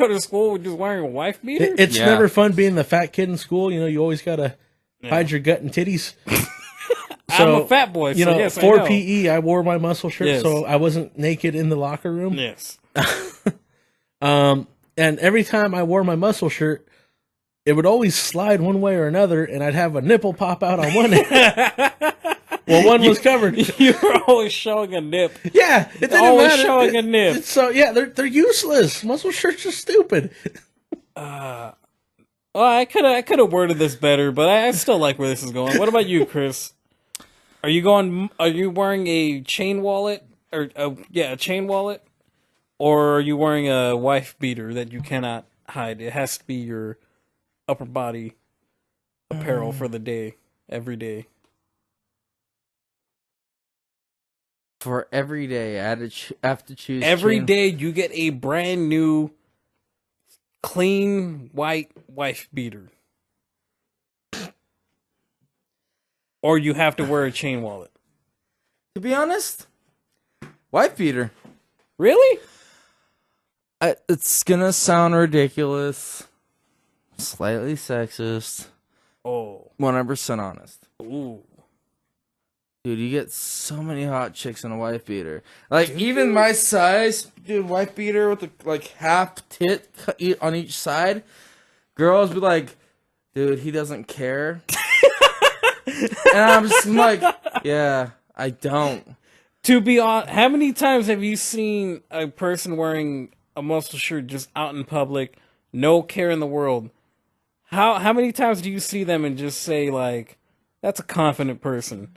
Speaker 1: to school with just wearing a wife beater.
Speaker 2: It's never fun being the fat kid in school. You always gotta hide your gut and titties.
Speaker 1: I'm a fat boy, so yes,
Speaker 2: for
Speaker 1: I know.
Speaker 2: PE, I wore my muscle shirt so I wasn't naked in the locker room.
Speaker 1: Yes.
Speaker 2: And every time I wore my muscle shirt, it would always slide one way or another, and I'd have a nipple pop out on one end. Well, one was covered.
Speaker 1: You were always showing a nip.
Speaker 2: Yeah, it didn't
Speaker 1: Always
Speaker 2: matter.
Speaker 1: showing a nip.
Speaker 2: So yeah, they're useless. Muscle shirts are stupid.
Speaker 1: Well, I could have worded this better, but I still like where this is going. What about you, Chris? Are you wearing a chain wallet or a chain wallet, or are you wearing a wife beater that you cannot hide? It has to be your upper body apparel for the day, every day.
Speaker 3: For every day, I have to choose.
Speaker 1: Every day you get a brand new, clean white wife beater. Or you have to wear a chain wallet.
Speaker 3: To be honest, wife beater.
Speaker 1: Really?
Speaker 3: It's gonna sound ridiculous, slightly sexist.
Speaker 1: Oh.
Speaker 3: 100% honest.
Speaker 1: Ooh.
Speaker 3: Dude, you get so many hot chicks in a wife beater. Like, even my size, dude, wife beater with like half tit on each side. Girls be like, dude, he doesn't care. And I'm just like, yeah, I don't.
Speaker 1: To be honest, how many times have you seen a person wearing a muscle shirt just out in public, no care in the world? How many times do you see them and just say, like, that's a confident person?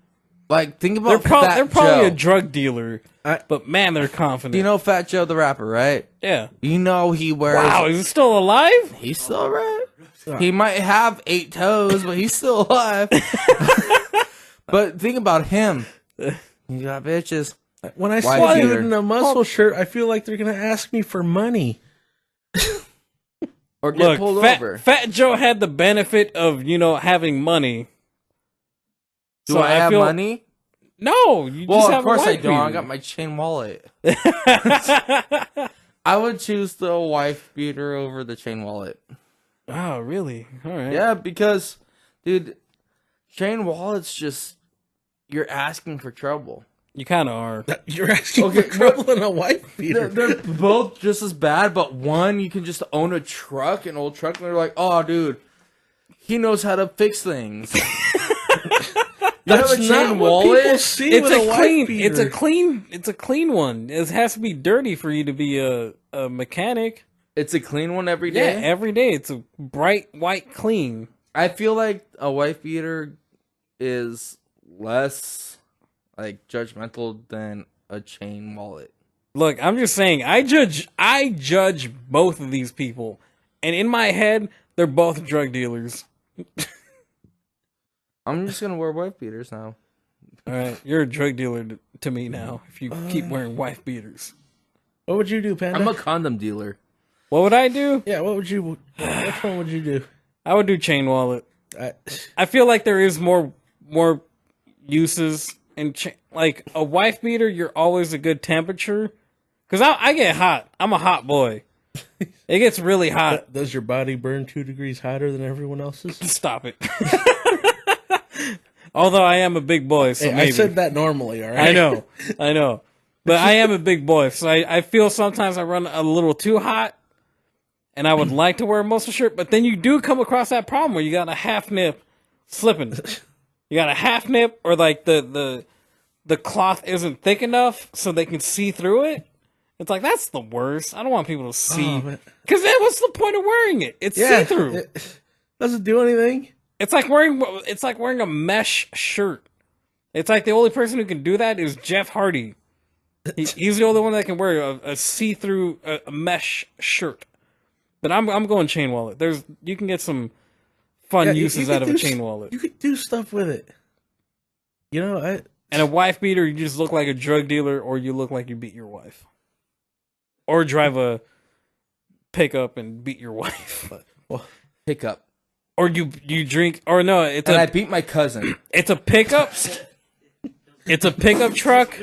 Speaker 3: Like, think about
Speaker 1: They're probably
Speaker 3: Joe.
Speaker 1: a drug dealer, but man, they're confident.
Speaker 3: You know Fat Joe the rapper, right?
Speaker 1: Yeah.
Speaker 3: You know he wears...
Speaker 1: Wow, is he still alive?
Speaker 3: He's still alive. He might have 8 toes, but he's still alive. But think about him. You got bitches.
Speaker 2: When I
Speaker 3: Wife
Speaker 2: see you
Speaker 3: beater.
Speaker 2: in a muscle shirt, I feel like they're gonna ask me for money.
Speaker 3: Or get pulled over.
Speaker 1: Fat Joe had the benefit of, having money.
Speaker 3: Do I have money?
Speaker 1: No, you
Speaker 3: Well,
Speaker 1: just
Speaker 3: of
Speaker 1: have
Speaker 3: course
Speaker 1: a
Speaker 3: I
Speaker 1: wife
Speaker 3: don't. I
Speaker 1: beater.
Speaker 3: got my chain wallet. I would choose the wife beater over the chain wallet.
Speaker 1: Oh, really? All right.
Speaker 3: Yeah, because, dude, chain wallet's just, you're asking for trouble.
Speaker 1: You kind of are.
Speaker 2: You're asking for trouble in a wife beater.
Speaker 3: They're both just as bad, but one, you can just own an old truck, and they're like, oh, dude, he knows how to fix things.
Speaker 2: That's not what people see
Speaker 1: It's
Speaker 2: with a wife
Speaker 1: clean.
Speaker 2: beater.
Speaker 1: It's a clean one. It has to be dirty for you to be a mechanic.
Speaker 3: It's a clean one every
Speaker 1: Yeah,
Speaker 3: day?
Speaker 1: every day. It's a bright white clean.
Speaker 3: I feel like a wife beater is less, like, judgmental than a chain wallet.
Speaker 1: Look, I'm just saying. I judge both of these people, and in my head, they're both drug dealers.
Speaker 3: I'm just gonna wear wife beaters now.
Speaker 1: All right, you're a drug dealer to me now. If you keep wearing wife beaters,
Speaker 2: What would you do, Panda?
Speaker 3: I'm a condom dealer.
Speaker 1: what would I do?
Speaker 2: Yeah, which one would you do?
Speaker 1: I would do chain wallet. I feel like there is more uses in like a wife beater. You're always a good temperature because I get hot. I'm a hot boy. It gets really hot.
Speaker 2: Does your body burn 2 degrees hotter than everyone else's?
Speaker 1: Stop it. Although I am a big boy, so
Speaker 2: Hey,
Speaker 1: maybe.
Speaker 2: I said that normally, all right?
Speaker 1: I know. But I am a big boy, so I feel sometimes I run a little too hot, and I would like to wear a muscle shirt, but then you do come across that problem where you got a half nip slipping. You got a half nip, or like the cloth isn't thick enough so they can see through it. It's like, that's the worst. I don't want people to see. Because then what's the point of wearing it? It's see-through.
Speaker 2: It doesn't do anything.
Speaker 1: It's like wearing a mesh shirt. It's like the only person who can do that is Jeff Hardy. He's the only one that can wear a see-through a mesh shirt. But I'm going chain wallet. You can get some fun uses out of a chain wallet.
Speaker 2: You could do stuff with it. You know,
Speaker 1: and a wife beater, you just look like a drug dealer, or you look like you beat your wife. Or drive a pickup and beat your wife.
Speaker 3: Pickup.
Speaker 1: Or you drink, or no,
Speaker 3: I beat my cousin.
Speaker 1: It's a pickup. It's a pickup truck.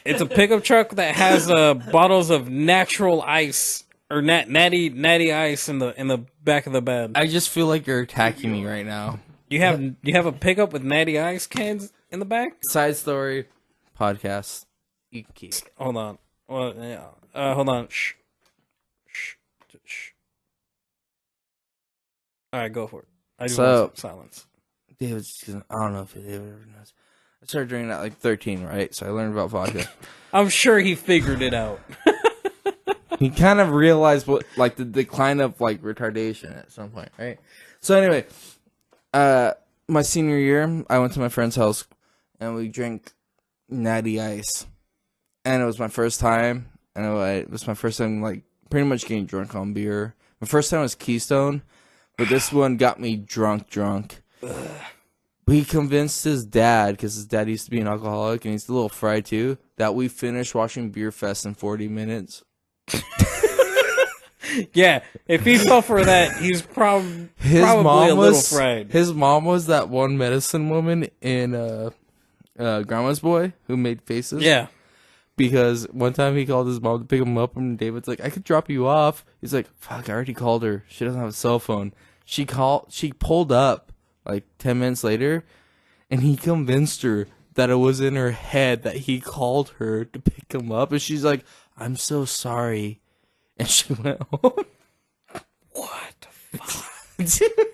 Speaker 1: It's a pickup truck that has bottles of natural ice or natty ice in the back of the bed.
Speaker 3: I just feel like you're attacking me right now.
Speaker 1: You have a pickup with natty ice cans in the back?
Speaker 3: Side story podcast. You can keep.
Speaker 1: Hold on. Well, yeah. Hold on. Shh. All right, go for it. I just want some silence.
Speaker 3: David's, I don't know if David ever knows. I started drinking at like 13, right? So I learned about vodka.
Speaker 1: I'm sure he figured it out.
Speaker 3: He kind of realized what, like, the decline of like retardation at some point, right? So anyway, my senior year, I went to my friend's house and we drank natty ice, and it was my first time, and it was my first time like pretty much getting drunk on beer. My first time was Keystone, but this one got me drunk. We convinced his dad, because his dad used to be an alcoholic and he's a little fried too, that we finished watching Beer Fest in 40 minutes.
Speaker 1: Yeah, if he fell for that, he's probably a little fried.
Speaker 3: His mom was that one medicine woman in Grandma's Boy who made faces.
Speaker 1: Yeah.
Speaker 3: Because one time he called his mom to pick him up, and David's like, I could drop you off. He's like, fuck, I already called her. She doesn't have a cell phone. She pulled up like 10 minutes later, and he convinced her that it was in her head that he called her to pick him up, and she's like, I'm so sorry. And she went home.
Speaker 1: What the fuck?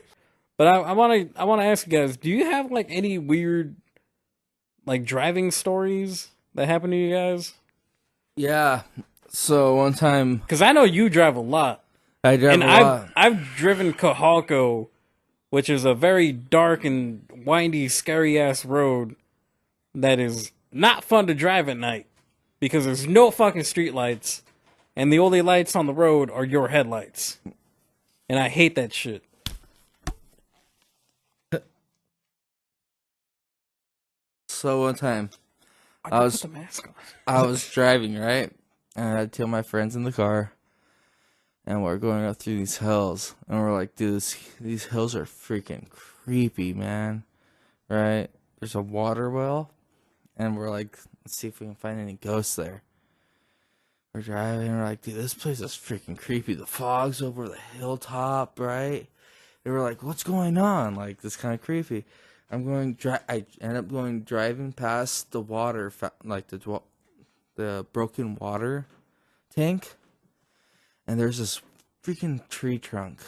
Speaker 1: But I want to ask you guys, do you have like any weird like driving stories that happen to you guys?
Speaker 3: Yeah. So one time,
Speaker 1: because I know you drive a lot.
Speaker 3: I drive a lot.
Speaker 1: I've driven Cajalco, which is a very dark and windy, scary ass road that is not fun to drive at night because there's no fucking street lights, and the only lights on the road are your headlights, and I hate that shit.
Speaker 3: So one time,
Speaker 1: I was put the mask on.
Speaker 3: I was driving, right? And I had two of my friends in the car, and we're going up through these hills, and we're like, dude, these hills are freaking creepy, man. Right? There's a water well, and we're like, let's see if we can find any ghosts there. We're driving, and we're like, dude, this place is freaking creepy. The fog's over the hilltop, right? And we're like, what's going on? Like, this kind of creepy. I end up driving past the water, like the broken water tank, and there's this freaking tree trunk.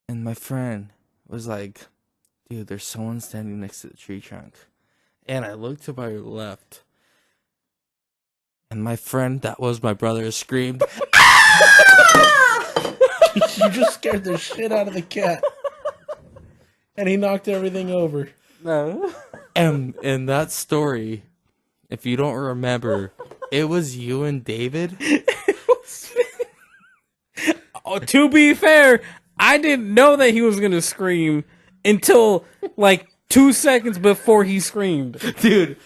Speaker 3: And my friend was like, dude, there's someone standing next to the tree trunk. And I looked to my left, and my friend, that was my brother, screamed,
Speaker 2: You just scared the shit out of the cat. And he knocked everything over.
Speaker 3: no. And in that story, if you don't remember, it was you and David.
Speaker 1: Oh, to be fair, I didn't know that he was gonna scream until like 2 seconds before he screamed.
Speaker 3: Dude,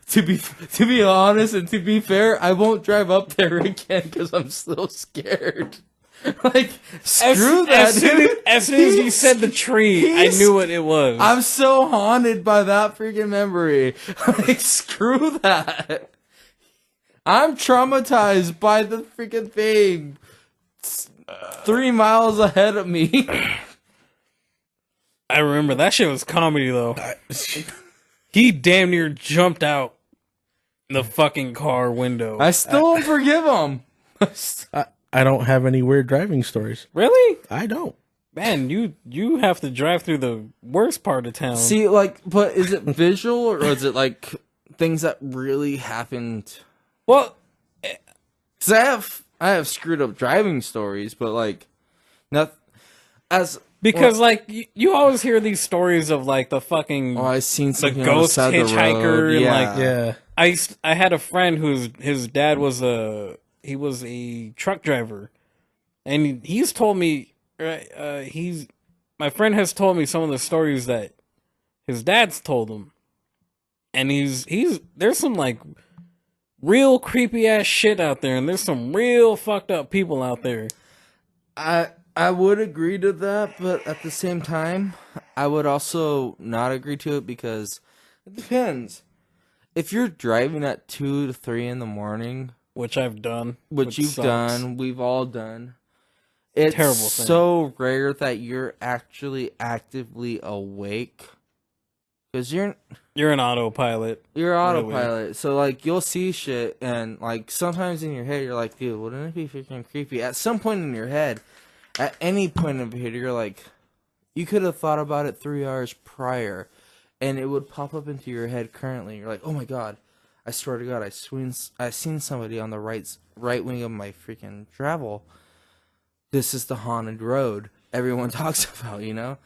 Speaker 3: to be honest and to be fair, I won't drive up there again because I'm still scared. Like, screw that, dude.
Speaker 1: As soon as you said the tree, I knew what it was.
Speaker 3: I'm so haunted by that freaking memory. Like, screw that. I'm traumatized by the freaking thing 3 miles ahead of me.
Speaker 1: I remember that shit was comedy though. He damn near jumped out the fucking car window.
Speaker 3: I still don't forgive him.
Speaker 2: I don't have any weird driving stories.
Speaker 1: Really?
Speaker 2: I don't.
Speaker 1: Man, you have to drive through the worst part of town.
Speaker 3: See, like, but is it visual or is it like things that really happened?
Speaker 1: Well,
Speaker 3: Because I have screwed up driving stories, but like, not as
Speaker 1: because like you always hear these stories of like the fucking
Speaker 3: I seen
Speaker 1: the
Speaker 3: something
Speaker 1: ghost
Speaker 3: on the side of the road.
Speaker 1: hitchhiker and
Speaker 3: Yeah.
Speaker 1: like
Speaker 2: Yeah.
Speaker 1: I had a friend his dad was a truck driver, and he's told me my friend has told me some of the stories that his dad's told him, and there's some like real creepy ass shit out there, and there's some real fucked up people out there.
Speaker 3: I would agree to that, but at the same time, I would also not agree to it because it depends. If you're driving at 2 to 3 in the morning,
Speaker 1: Which I've done.
Speaker 3: which you've
Speaker 1: sucks.
Speaker 3: done, we've all done, it's
Speaker 1: Terrible thing.
Speaker 3: so rare that you're actually actively awake because you're
Speaker 1: You're an autopilot.
Speaker 3: autopilot. So like you'll see shit, and like sometimes in your head you're like, dude, wouldn't it be freaking creepy? At some point in your head, at any point of it, you're like, you could have thought about it 3 hours prior, and it would pop up into your head currently. You're like, oh my god, I swear to God, I seen somebody on the right wing of my freaking travel. This is the haunted road everyone talks about, you know?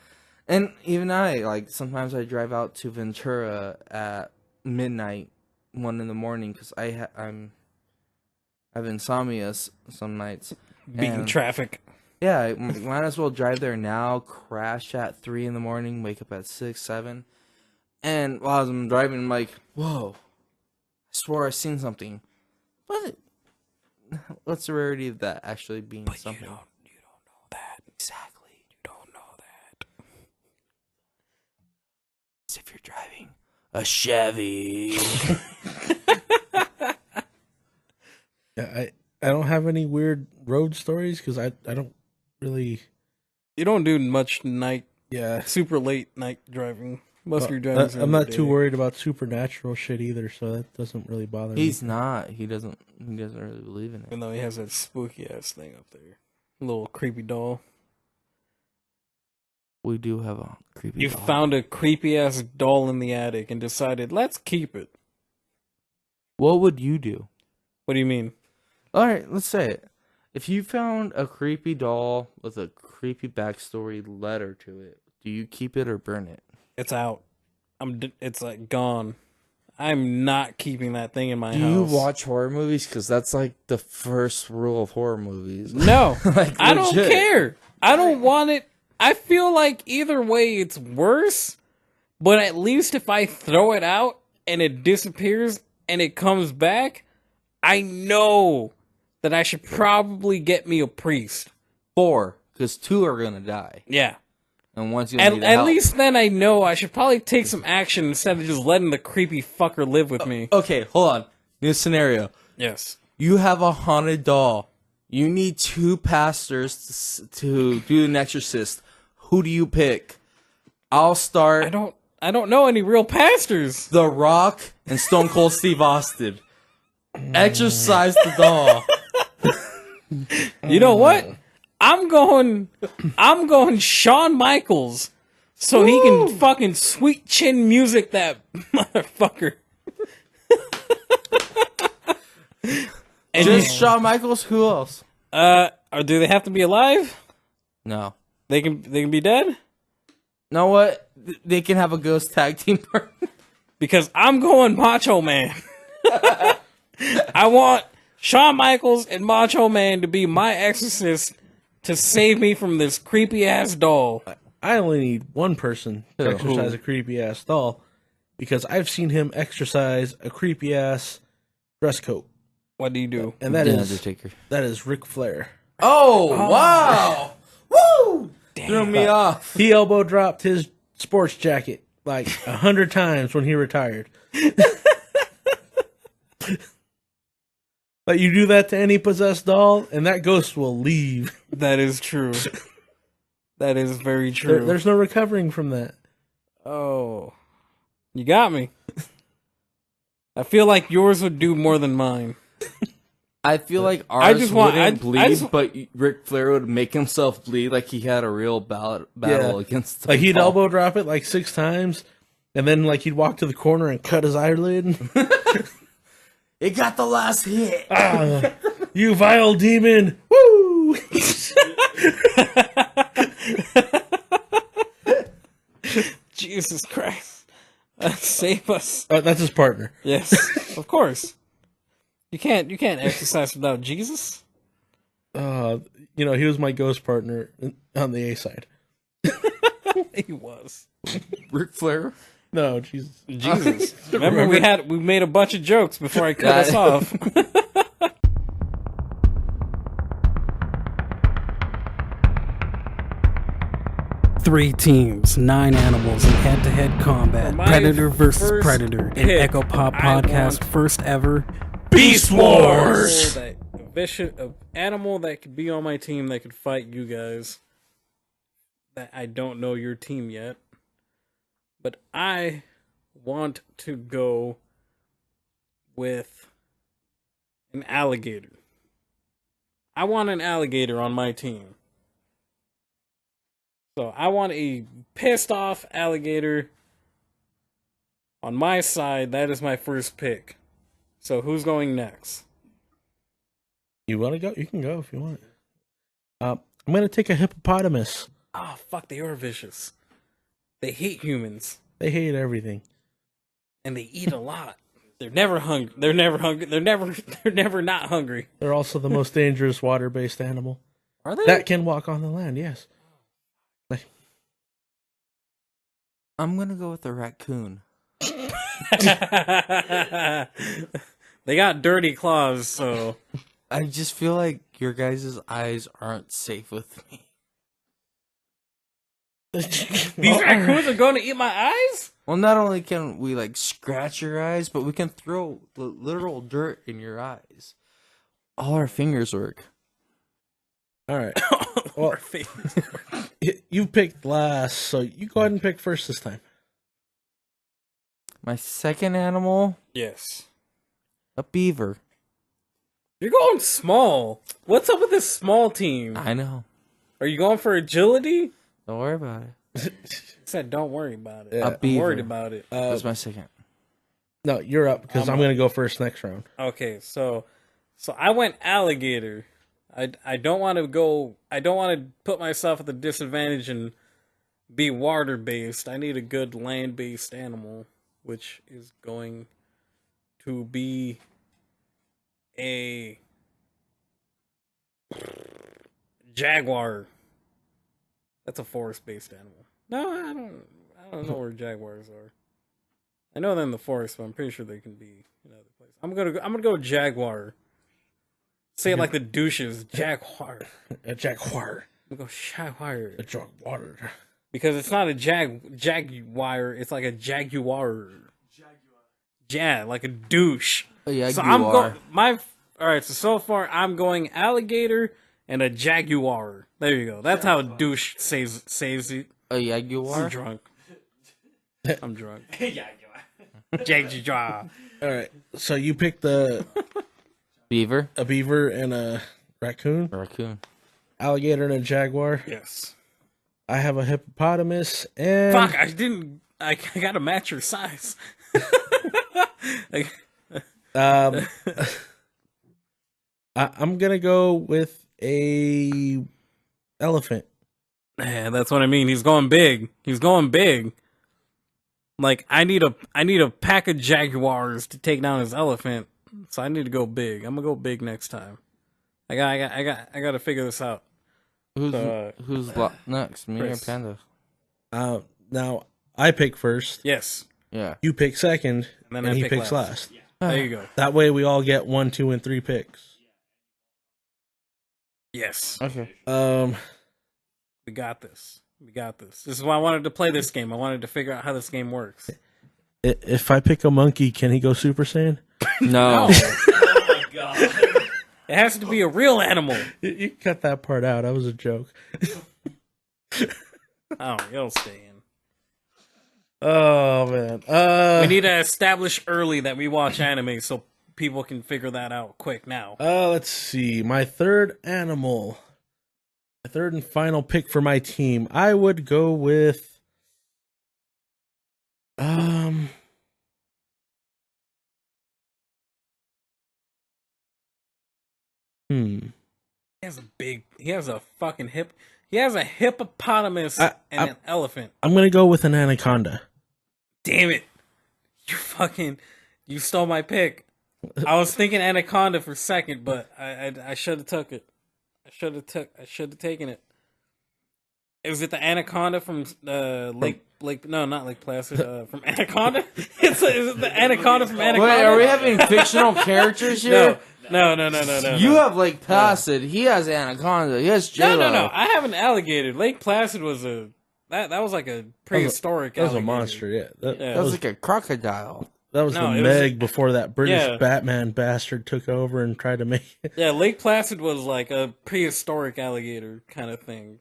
Speaker 3: And even like, sometimes I drive out to Ventura at midnight, 1 in the morning, because I have insomnia some nights.
Speaker 1: Beating
Speaker 3: And,
Speaker 1: traffic.
Speaker 3: yeah, I might as well drive there now, crash at 3 in the morning, wake up at 6, 7. And while I'm driving, I'm like, whoa, I swore I seen something. What? What's the rarity of that actually being something?
Speaker 1: You don't know that.
Speaker 3: Exactly.
Speaker 1: You don't know that.
Speaker 3: As if you're driving a Chevy.
Speaker 2: Yeah, I don't have any weird road stories because I don't really.
Speaker 1: You don't do much night,
Speaker 2: Yeah.
Speaker 1: super late night driving. Most of your driving.
Speaker 2: I'm not too worried about supernatural shit either, so that doesn't really bother me.
Speaker 3: He's not. He doesn't really believe in it.
Speaker 1: Even though he has that spooky ass thing up there. Little creepy doll.
Speaker 3: We do have a creepy
Speaker 1: You
Speaker 3: doll.
Speaker 1: found a creepy ass doll in the attic and decided, let's keep it.
Speaker 3: What would you do?
Speaker 1: What do you mean?
Speaker 3: All right, let's say it. If you found a creepy doll with a creepy backstory letter to it, do you keep it or burn it?
Speaker 1: It's out. It's like gone. I'm not keeping that thing in my
Speaker 3: Do
Speaker 1: house.
Speaker 3: you watch horror movies? Because that's like the first rule of horror movies.
Speaker 1: No.
Speaker 3: Like,
Speaker 1: I don't
Speaker 3: legit.
Speaker 1: care. I don't want it. I feel like either way it's worse, but at least if I throw it out and it disappears and it comes back, I know that I should probably get me a priest.
Speaker 3: 4, because 2 are gonna die,
Speaker 1: Yeah.
Speaker 3: and one's gonna need
Speaker 1: At
Speaker 3: help.
Speaker 1: least then I know I should probably take some action instead of just letting the creepy fucker live with me.
Speaker 3: Okay, hold on. New scenario.
Speaker 1: Yes.
Speaker 3: You have a haunted doll. You need 2 pastors to do an exorcist. Who do you pick? I'll start.
Speaker 1: I don't know any real pastors.
Speaker 3: The Rock and Stone Cold Steve Austin. Exorcise the doll.
Speaker 1: You know what? I'm going Shawn Michaels so he can fucking sweet chin music that motherfucker. And
Speaker 3: Just Shawn Michaels? Who else?
Speaker 1: or do they have to be alive?
Speaker 3: No.
Speaker 1: They can be dead?
Speaker 3: Know what? They can have a ghost tag team partner.
Speaker 1: Because I'm going Macho Man. I want Shawn Michaels and Macho Man to be my exorcist to save me from this creepy ass doll.
Speaker 2: I only need one person to exercise a creepy ass doll because I've seen him exercise a creepy ass dress coat.
Speaker 1: What do you do?
Speaker 2: And that
Speaker 3: The
Speaker 2: is
Speaker 3: Undertaker.
Speaker 2: Ric Flair.
Speaker 3: Oh, wow. Woo!
Speaker 1: Damn.
Speaker 3: Threw me off.
Speaker 2: He elbow dropped his sports jacket like 100 times when he retired. But you do that to any possessed doll, and that ghost will leave.
Speaker 1: That is true. That is very true.
Speaker 2: There's no recovering from that.
Speaker 1: Oh, you got me. I feel like yours would do more than mine.
Speaker 3: I feel like ours wouldn't bleed,
Speaker 1: I just-
Speaker 3: but Ric Flair would make himself bleed like he had a real battle against.
Speaker 2: Like he'd elbow drop it like 6 times, and then like he'd walk to the corner and cut his eyelid.
Speaker 3: It got the last hit.
Speaker 2: You vile demon! Woo!
Speaker 1: Jesus Christ. Save us.
Speaker 2: That's his partner.
Speaker 1: Yes, of course. You can't exercise without Jesus.
Speaker 2: He was my ghost partner on the A side.
Speaker 1: He was.
Speaker 3: Ric Flair.
Speaker 2: No, Jesus.
Speaker 1: Remember we made a bunch of jokes before I cut us off. 3 teams, 9 animals in head-to-head combat. Predator versus Predator. An Echo Pop Podcast first ever
Speaker 2: Beast Wars!
Speaker 1: A vicious animal that could be on my team that could fight you guys. That I don't know your team yet. But I want to go with an alligator. I want an alligator on my team. So I want a pissed off alligator on my side. That is my first pick. So who's going next?
Speaker 2: You want to go? You can go if you want. I'm going to take a hippopotamus.
Speaker 1: Oh, fuck, they are vicious. They hate humans.
Speaker 2: They hate everything.
Speaker 1: And they eat a lot. They're never hungry. They're never hungry. They're never not hungry.
Speaker 2: They're also the most dangerous water-based animal.
Speaker 1: Are they?
Speaker 2: That can walk on the land, yes.
Speaker 3: I'm gonna go with the raccoon.
Speaker 1: They got dirty claws, so
Speaker 3: I just feel like your guys' eyes aren't safe with me.
Speaker 1: these raccoons are going to eat my eyes?
Speaker 3: Well, not only can we like scratch your eyes, but we can throw literal dirt in your eyes. All our fingers work.
Speaker 2: All right. Well, you picked last, so you go ahead and pick first this time.
Speaker 3: My second animal,
Speaker 1: Yes.
Speaker 3: a beaver.
Speaker 1: You're going small. What's up with this small team?
Speaker 3: I know.
Speaker 1: Are you going for agility?
Speaker 3: Don't worry about it.
Speaker 1: I said don't worry about it.
Speaker 2: Yeah.
Speaker 3: A
Speaker 1: I'm
Speaker 3: beaver.
Speaker 1: worried about it.
Speaker 3: That's my second.
Speaker 2: No, you're up because I'm going to go first next round.
Speaker 1: Okay, so I went alligator. I don't want to go. I don't want to put myself at the disadvantage and be water based. I need a good land based animal, which is going to be a jaguar. That's a forest based animal. No, I don't know where jaguars are. I know they're in the forest, but I'm pretty sure they can be in other places. I'm gonna go jaguar. Say it like the douches, jaguar.
Speaker 2: A jaguar.
Speaker 1: I'm gonna go jaguar.
Speaker 2: A jaguar.
Speaker 1: Because it's not a jaguar, it's like a jaguar. Yeah, like a douche.
Speaker 3: Yeah,
Speaker 1: So I'm going alright, so far I'm going alligator and a jaguar. There you go. That's how a douche says it.
Speaker 3: A jaguar.
Speaker 1: I'm drunk. I'm drunk. Jaguar.
Speaker 2: All right. So you picked a
Speaker 3: Beaver.
Speaker 2: beaver and a raccoon,
Speaker 3: A raccoon.
Speaker 2: alligator and a jaguar.
Speaker 1: Yes.
Speaker 2: I have a hippopotamus and
Speaker 1: Fuck, I gotta match your size.
Speaker 2: I'm gonna go with a elephant.
Speaker 1: Yeah, that's what I mean. He's going big. Like I need a pack of jaguars to take down his elephant. So I need to go big. I'm gonna go big next time. I got to figure this out.
Speaker 3: Who's next? Me
Speaker 1: Chris.
Speaker 3: or Panda?
Speaker 2: Now I pick first.
Speaker 1: Yes.
Speaker 3: Yeah.
Speaker 2: You pick second,
Speaker 1: And then
Speaker 2: and
Speaker 1: I
Speaker 2: he
Speaker 1: pick
Speaker 2: picks
Speaker 1: last.
Speaker 2: last.
Speaker 1: There you go.
Speaker 2: That way we all get 1, 2, and 3 picks.
Speaker 1: Yes.
Speaker 3: Okay.
Speaker 1: We got this. This is why I wanted to play this game. I wanted to figure out how this game works.
Speaker 2: If I pick a monkey, can he go Super Saiyan?
Speaker 3: No.
Speaker 1: Oh my god. It has to be a real animal.
Speaker 2: You cut that part out. That was a joke.
Speaker 1: Oh, you'll stay in.
Speaker 2: Oh man.
Speaker 1: We need to establish early that we watch anime so people can figure that out quick now.
Speaker 2: Let's see. My third animal. My third and final pick for my team. I would go with
Speaker 1: He has a fucking he has a hippopotamus and an elephant.
Speaker 2: I'm gonna go with an anaconda.
Speaker 1: Damn it. You stole my pick. I was thinking anaconda for a second, but I should have took it. I should have taken it. Was it the anaconda from Lake? No, not Lake Placid. From Anaconda. Is it the anaconda from Anaconda?
Speaker 3: Wait, are we having fictional characters here?
Speaker 1: No.
Speaker 3: You have Lake Placid. He has Anaconda. He has J-Lo.
Speaker 1: No. I have an alligator. Lake Placid was that was like a prehistoric.
Speaker 2: That was a
Speaker 1: alligator.
Speaker 2: monster. Yeah,
Speaker 3: That was like a crocodile.
Speaker 2: That was the Meg before that British Batman bastard took over and tried to make it.
Speaker 1: Yeah, Lake Placid was like a prehistoric alligator kind of thing.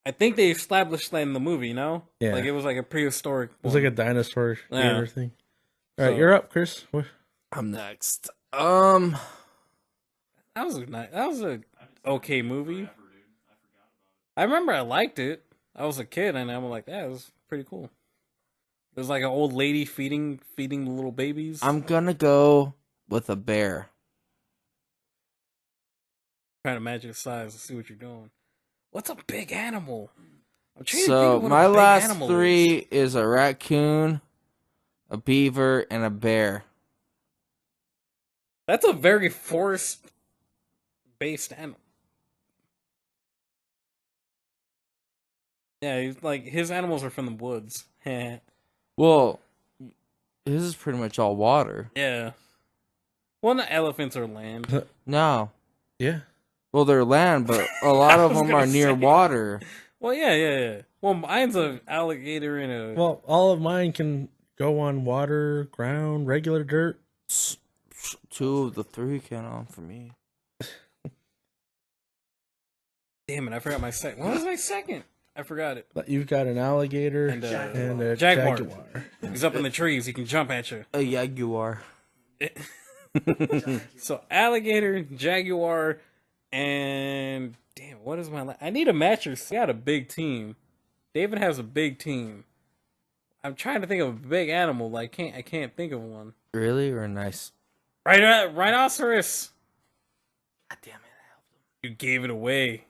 Speaker 1: I think they established that in the movie, no?
Speaker 2: Yeah.
Speaker 1: Like it was like a prehistoric.
Speaker 2: It was like a dinosaur gator thing. All right,
Speaker 1: So-
Speaker 2: you're up, Chris.
Speaker 3: I'm next.
Speaker 1: That was a okay movie. I remember I liked it. I was a kid and I'm like, yeah, it was pretty cool. There's like an old lady feeding the little babies.
Speaker 3: I'm gonna go with a bear.
Speaker 1: trying to imagine the size to see what you're doing. What's a big animal? I'm trying to think
Speaker 3: So
Speaker 1: of what
Speaker 3: my
Speaker 1: a big
Speaker 3: last
Speaker 1: animal
Speaker 3: three is a raccoon, a beaver, and a bear.
Speaker 1: That's a very forest-based animal. Yeah, he's like his animals are from the woods.
Speaker 3: Well, this is pretty much all water.
Speaker 1: Yeah. Well, the elephants are land.
Speaker 3: No.
Speaker 2: Yeah.
Speaker 3: Well, they're land, but a lot of them are near water.
Speaker 1: Well, yeah. Well, mine's an alligator and a.
Speaker 2: Well, all of mine can go on water, ground, regular dirt.
Speaker 3: Two of the three can on for me.
Speaker 1: Damn it! I forgot my second. What was my second? I forgot it.
Speaker 2: But you've got an alligator
Speaker 1: And,
Speaker 2: a
Speaker 1: jaguar.
Speaker 2: jaguar.
Speaker 1: He's up in the trees. He can jump at you.
Speaker 3: A jaguar.
Speaker 1: So alligator, jaguar, and damn, what is my? I need a matcher. I got a big team. David has a big team. I'm trying to think of a big animal. I can't think of one.
Speaker 3: Really or nice?
Speaker 1: Rhinoceros.
Speaker 3: God damn it! I helped him.
Speaker 1: You gave it away.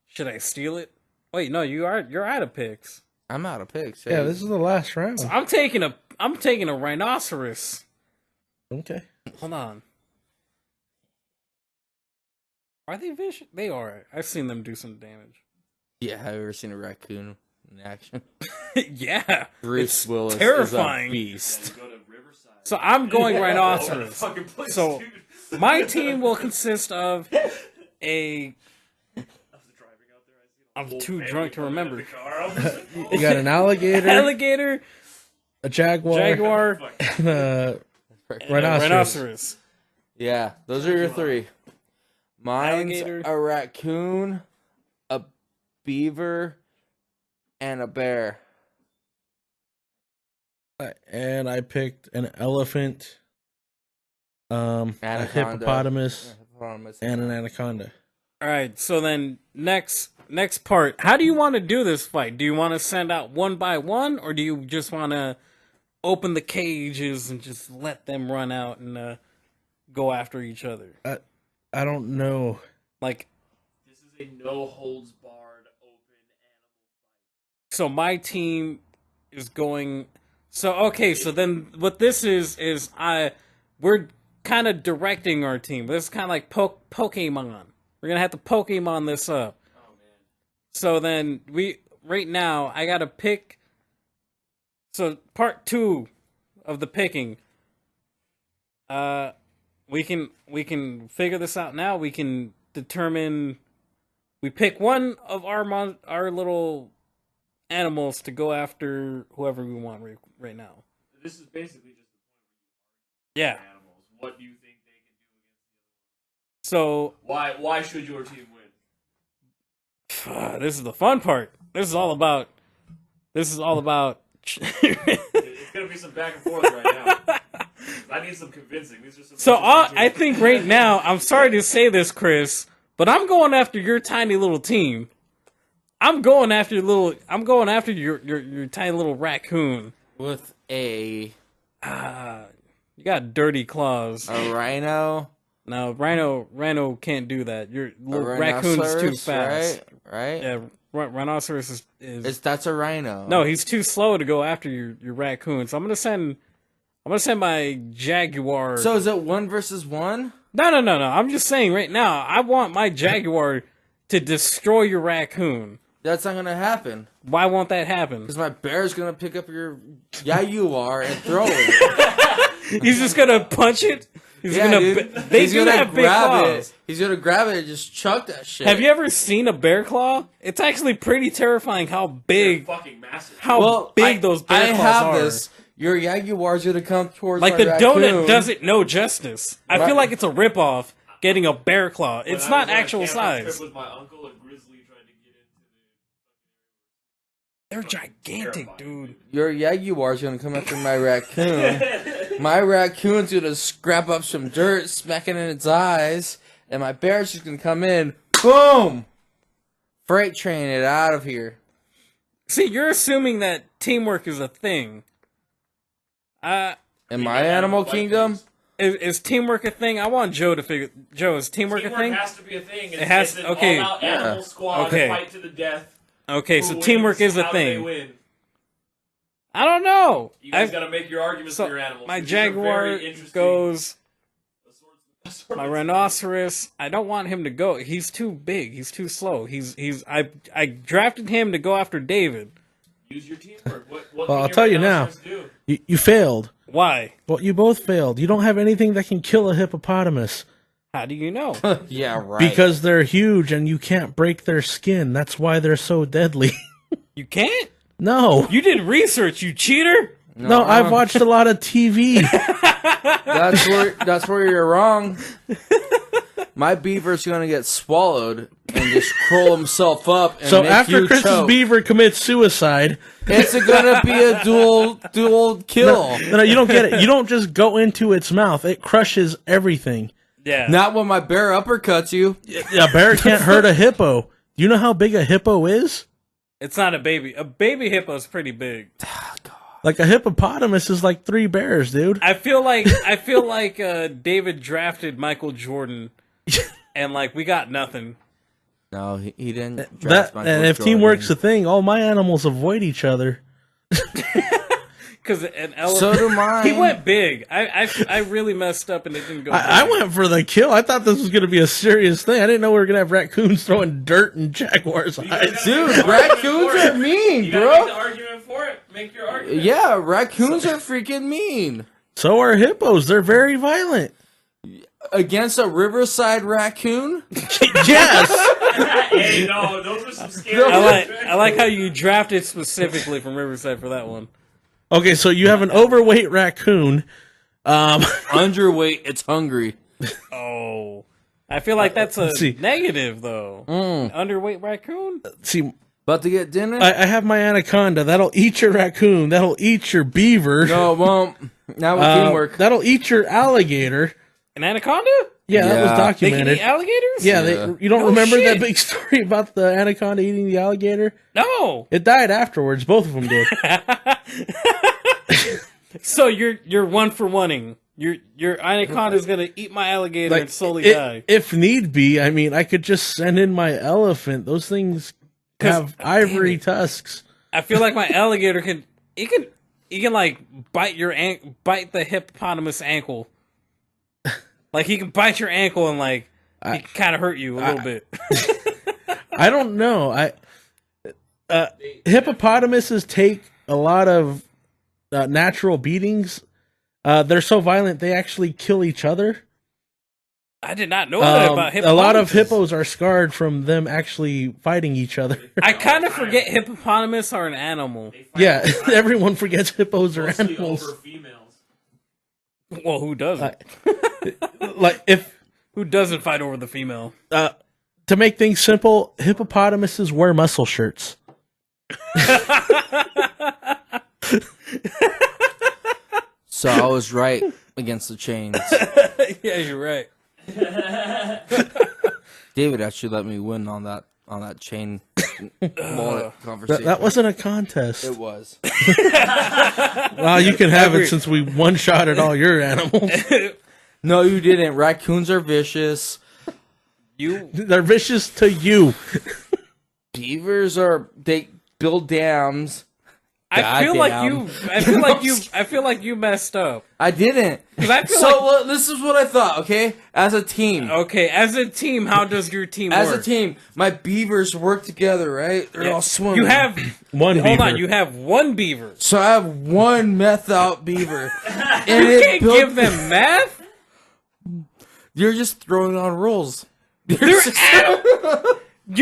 Speaker 1: Should I steal it? Wait, no, you're out of picks.
Speaker 3: I'm out of picks.
Speaker 2: Yeah, this is the last round.
Speaker 1: So I'm taking a rhinoceros.
Speaker 2: Okay.
Speaker 1: Hold on. Are they vicious? They are. I've seen them do some damage.
Speaker 3: Yeah, have you ever seen a raccoon in action?
Speaker 1: Yeah.
Speaker 3: Bruce
Speaker 1: It's
Speaker 3: Willis
Speaker 1: terrifying.
Speaker 3: is a beast.
Speaker 1: So I'm going rhinoceros. So my team will consist of I'm too drunk to remember.
Speaker 2: You got an alligator,
Speaker 1: Alligator,
Speaker 2: a jaguar, and a rhinoceros.
Speaker 3: Yeah, those are your three. Mine's
Speaker 1: Alligator.
Speaker 3: a raccoon, a beaver, and a bear.
Speaker 2: And I picked an elephant, a
Speaker 3: Anaconda.
Speaker 2: hippopotamus, and an anaconda.
Speaker 1: All right, so then next part. How do you want to do this fight? Do you want to send out one by one, or do you just want to open the cages and just let them run out and go after each other?
Speaker 2: I don't know.
Speaker 1: Like,
Speaker 4: this is a no holds barred open animal fight.
Speaker 1: so my team is going. So okay, so then what this is we're kind of directing our team. This is kind of like Pokemon. We're gonna have to Pokemon this up.
Speaker 4: Oh man.
Speaker 1: So then right now I gotta pick. So part 2 of the picking. We can figure this out now. We can determine. We pick one of our little animals to go after whoever we want right now.
Speaker 4: This is basically just the point
Speaker 1: Yeah.
Speaker 4: where you animals. What do you think they can do against the other
Speaker 1: So
Speaker 4: one? Why should your team win?
Speaker 1: This is the fun part. This is all about.
Speaker 4: It's gonna be some back and forth right now. I need some convincing. These are some.
Speaker 1: So I think right now, I'm sorry to say this, Chris, but I'm going after your tiny little team. I'm going after your tiny little raccoon
Speaker 3: With a
Speaker 1: You got dirty claws.
Speaker 3: rhino.
Speaker 1: No, rhino can't do that. Your little raccoon's too fast.
Speaker 3: Right?
Speaker 1: Yeah, rhinoceros is.
Speaker 3: That's a rhino.
Speaker 1: No, he's too slow to go after your raccoon. So I'm gonna send my jaguar.
Speaker 3: So is it 1 versus 1?
Speaker 1: No. I'm just saying right now. I want my jaguar to destroy your raccoon.
Speaker 3: That's not gonna happen.
Speaker 1: Why won't that happen?
Speaker 3: Because my bear's gonna pick up your jaguar and throw it.
Speaker 1: He's just gonna punch it. He's gonna have big claws.
Speaker 3: He's gonna grab it and just chuck that shit.
Speaker 1: Have you ever seen a bear claw? It's actually pretty terrifying how big,
Speaker 4: They're fucking massive.
Speaker 1: those bear claws are.
Speaker 3: This. Your jaguar's gonna come towards
Speaker 1: Like
Speaker 3: my
Speaker 1: the
Speaker 3: raccoon.
Speaker 1: donut doesn't know justice. I feel like it's a ripoff getting a bear claw.
Speaker 4: When
Speaker 1: It's
Speaker 4: I
Speaker 1: not
Speaker 4: was on a
Speaker 1: actual
Speaker 4: camping
Speaker 1: size.
Speaker 4: trip with my uncle, a grizzly tried to get into
Speaker 1: They're gigantic,
Speaker 4: terrifying.
Speaker 1: dude.
Speaker 3: Your jaguar's gonna come after my raccoon. My raccoon's gonna scrap up some dirt, smack it in its eyes, and my bear's just gonna come in, boom! Freight train it out of here.
Speaker 1: See, you're assuming that teamwork is a thing.
Speaker 3: In my animal kingdom,
Speaker 1: Is teamwork a thing? I want Joe to figure. Joe, is teamwork a
Speaker 4: Teamwork
Speaker 1: thing?
Speaker 4: has to be a thing. It's,
Speaker 1: It has-
Speaker 4: it's an
Speaker 1: okay.
Speaker 4: all-out animal squad
Speaker 1: Okay.
Speaker 4: fight to the death.
Speaker 1: Okay,
Speaker 4: Who
Speaker 1: so
Speaker 4: wins?
Speaker 1: teamwork is a
Speaker 4: How do they
Speaker 1: thing.
Speaker 4: win?
Speaker 1: I don't know.
Speaker 4: You guys got to make your arguments
Speaker 1: So
Speaker 4: for your animals.
Speaker 1: my
Speaker 4: These are
Speaker 1: jaguar
Speaker 4: very interesting
Speaker 1: goes.
Speaker 4: assortments.
Speaker 1: My rhinoceros. I don't want him to go. He's too big. He's too slow. I drafted him to go after David.
Speaker 4: Use your teamwork. What
Speaker 2: Well,
Speaker 4: can
Speaker 2: I'll
Speaker 4: your
Speaker 2: tell you now.
Speaker 4: rhinoceros do?
Speaker 2: You failed.
Speaker 1: Why?
Speaker 2: Well, you both failed. You don't have anything that can kill a hippopotamus
Speaker 1: How do you know?
Speaker 3: yeah, right.
Speaker 2: because they're huge and you can't break their skin. That's why they're so deadly.
Speaker 1: You can't?
Speaker 2: No.
Speaker 1: You did research, you cheater.
Speaker 2: No, I've watched a lot of TV.
Speaker 3: That's where you're wrong. My beaver's gonna get swallowed and just curl himself up. And
Speaker 2: So
Speaker 3: make
Speaker 2: after
Speaker 3: you
Speaker 2: Chris's
Speaker 3: choke.
Speaker 2: beaver commits suicide,
Speaker 3: It's gonna be a dual kill.
Speaker 2: no, you don't get it. You don't just go into its mouth. It crushes everything.
Speaker 1: Yeah.
Speaker 3: Not when my bear uppercuts you.
Speaker 2: A bear can't hurt a hippo. Do you know how big a hippo is?
Speaker 1: It's not a baby. A baby hippo's pretty big.
Speaker 2: Like a hippopotamus is like 3 bears, dude.
Speaker 1: I feel like David drafted Michael Jordan, and like we got nothing.
Speaker 3: No, he didn't. Draft Michael
Speaker 2: And if
Speaker 3: Jordan.
Speaker 2: teamwork's a thing, all my animals avoid each other.
Speaker 1: Because an elephant.
Speaker 3: So do mine.
Speaker 1: He went big. I really messed up and it didn't go.
Speaker 2: I
Speaker 1: big.
Speaker 2: went for the kill. I thought this was going to be a serious thing. I didn't know we were going to have raccoons throwing dirt in jaguars' eyes.
Speaker 3: Dude, raccoons are mean,
Speaker 4: You gotta make the
Speaker 3: bro.
Speaker 4: argument for it. Make your argument.
Speaker 3: Yeah, raccoons are freaking mean.
Speaker 2: So are hippos. They're very violent.
Speaker 3: Against a riverside raccoon?
Speaker 2: Yes.
Speaker 4: Hey, no, those are some scary.
Speaker 1: I like how you drafted specifically from Riverside for that one.
Speaker 2: Okay, so you have an overweight raccoon.
Speaker 3: Underweight, it's hungry.
Speaker 1: Oh, I feel like that's a
Speaker 2: see.
Speaker 1: negative though. Underweight raccoon.
Speaker 2: See,
Speaker 3: About to get dinner?
Speaker 2: I have my anaconda. That'll eat your raccoon. That'll eat your beaver.
Speaker 3: No, it won't. Now with teamwork.
Speaker 2: That'll eat your alligator.
Speaker 1: An anaconda?
Speaker 2: Yeah, that was
Speaker 3: Yeah.
Speaker 1: They can
Speaker 2: documented.
Speaker 1: eat alligators?
Speaker 2: Yeah,
Speaker 3: Yeah.
Speaker 2: you don't
Speaker 1: No
Speaker 2: remember that
Speaker 1: shit.
Speaker 2: big story about the anaconda eating the alligator?
Speaker 1: No.
Speaker 2: It died afterwards. Both of them did.
Speaker 1: So you're one for oneing. Your anaconda's gonna eat my alligator and slowly die.
Speaker 2: If need be, I mean, I could just send in my elephant. Those things have ivory tusks.
Speaker 1: I feel like my alligator can like bite the hippopotamus ankle. Like he can bite your ankle and like he can kind of hurt you a little bit.
Speaker 2: I don't know. Hippopotamuses take a lot of natural beatings. They're so violent they actually kill each other.
Speaker 1: I did not know that about
Speaker 2: A
Speaker 1: hippopotamuses.
Speaker 2: lot of hippos are scarred from them actually fighting each other.
Speaker 1: I kind of forget hippopotamus are an animal.
Speaker 2: Yeah, everyone forgets hippos are
Speaker 4: Mostly
Speaker 2: animals.
Speaker 4: over females.
Speaker 1: Well, who doesn't?
Speaker 2: Like if
Speaker 1: Who doesn't fight over the female?
Speaker 2: To make things simple, hippopotamuses wear muscle shirts.
Speaker 3: So I was right against the chains.
Speaker 1: Yeah, you're right.
Speaker 3: David actually let me win on that chain mullet conversation.
Speaker 2: That wasn't a contest.
Speaker 3: It was.
Speaker 2: Well, you can have it since we one-shotted all your animals.
Speaker 3: No, you didn't. Raccoons are vicious.
Speaker 2: They're vicious to you.
Speaker 3: Beavers they build dams.
Speaker 1: I feel like you messed up.
Speaker 3: I didn't. This is what I thought, okay? As a team.
Speaker 1: Okay, as a team, how does your team work?
Speaker 3: As a team, my beavers work together, right? They're all swimming.
Speaker 1: You have
Speaker 2: one beaver.
Speaker 1: Hold on, you have one beaver.
Speaker 3: So I have one meth out beaver.
Speaker 1: And you can't give them meth?
Speaker 3: You're just throwing on rolls.
Speaker 1: You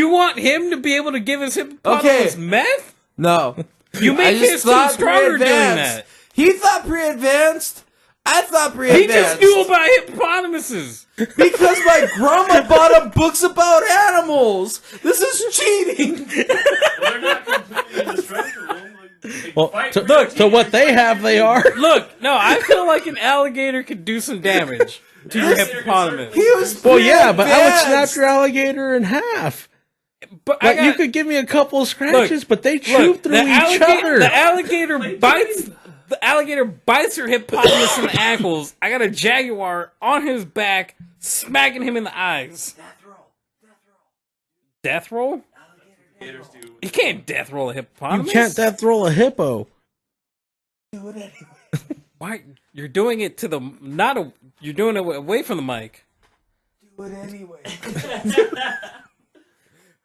Speaker 1: want him to be able to give his hippopotamus meth?
Speaker 3: No.
Speaker 1: You make his team stronger doing that.
Speaker 3: He thought pre-advanced. I thought pre-advanced.
Speaker 1: He just knew about hippopotamuses.
Speaker 3: Because my grandma bought him books about animals. This is cheating.
Speaker 4: They're not completely indestructible.
Speaker 2: So what they have, they are.
Speaker 1: Look, no, I feel like an alligator could do some damage to your hippopotamus.
Speaker 3: He was
Speaker 2: Well, yeah, but I would snap your alligator in half.
Speaker 1: But
Speaker 2: you could give me a couple of scratches, but they chew through each other.
Speaker 1: The alligator bites your hippopotamus in the ankles. I got a jaguar on his back, smacking him in the eyes. Death roll?
Speaker 4: Alligators do.
Speaker 1: You can't death roll a hippopotamus.
Speaker 2: You can't death roll a hippo.
Speaker 3: Do it anyway.
Speaker 1: Why? You're doing it to the you're doing it away from the mic.
Speaker 3: Do it anyway.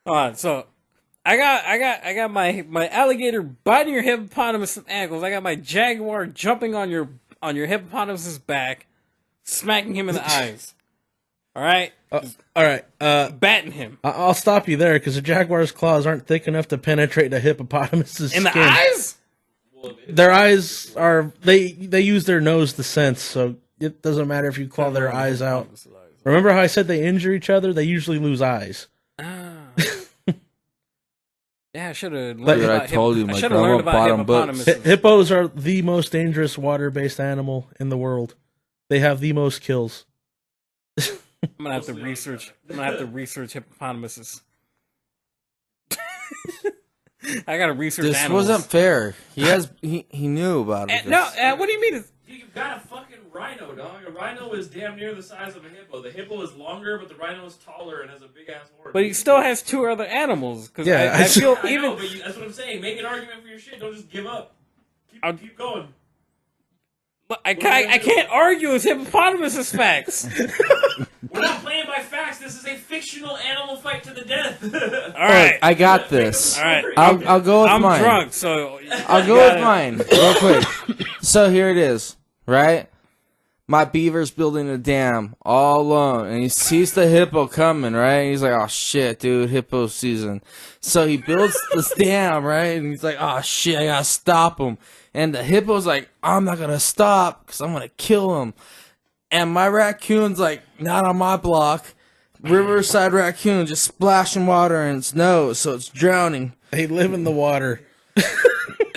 Speaker 1: Alright, so I got my alligator biting your hippopotamus in the ankles. I got my jaguar jumping on your hippopotamus's back, smacking him in the eyes. All right,
Speaker 2: batting
Speaker 1: him.
Speaker 2: I'll stop you there because the jaguar's claws aren't thick enough to penetrate a hippopotamus's
Speaker 1: in the
Speaker 2: skin.
Speaker 1: eyes.
Speaker 2: Their eyes are they use their nose to sense, so it doesn't matter if you claw their eyes out. Remember how I said they injure each other? They usually lose eyes.
Speaker 1: Yeah, I should have learned about
Speaker 3: I told you,
Speaker 1: I
Speaker 3: my
Speaker 1: should have learned about hippopotamuses.
Speaker 2: Hippos are the most dangerous water-based animal in the world. They have the most kills.
Speaker 1: I'm gonna have to research hippopotamuses. I gotta research.
Speaker 3: This
Speaker 1: animals.
Speaker 3: wasn't fair. He knew about it.
Speaker 1: No, what do you mean?
Speaker 4: You've got a fucking rhino, dog. A rhino is damn near the size of a hippo. The hippo is longer, but the rhino is taller and has a big ass horn.
Speaker 1: But he still has two other animals. Cause
Speaker 2: yeah,
Speaker 1: I feel
Speaker 4: I
Speaker 1: even.
Speaker 4: know, but that's what I'm saying. Make an argument for your shit. Don't just give up. Keep going.
Speaker 1: I can't argue with hippopotamus facts.
Speaker 4: We're not playing by facts. This is a fictional animal fight to the death.
Speaker 1: All right,
Speaker 3: I got this.
Speaker 1: all right.
Speaker 3: I'll go with mine.
Speaker 1: I'm drunk, so
Speaker 3: I'll go with mine real quick. So here it is, right? My beaver's building a dam all alone, and he sees the hippo coming, right? And he's like, "Oh shit, dude, hippo season." So he builds this dam, right? And he's like, "Oh shit, I gotta stop him." And the hippo's like, "I'm not gonna stop because I'm gonna kill him." And my raccoon's like, "Not on my block." Riverside raccoon just splashing water in its nose, so it's drowning.
Speaker 2: They live in the water.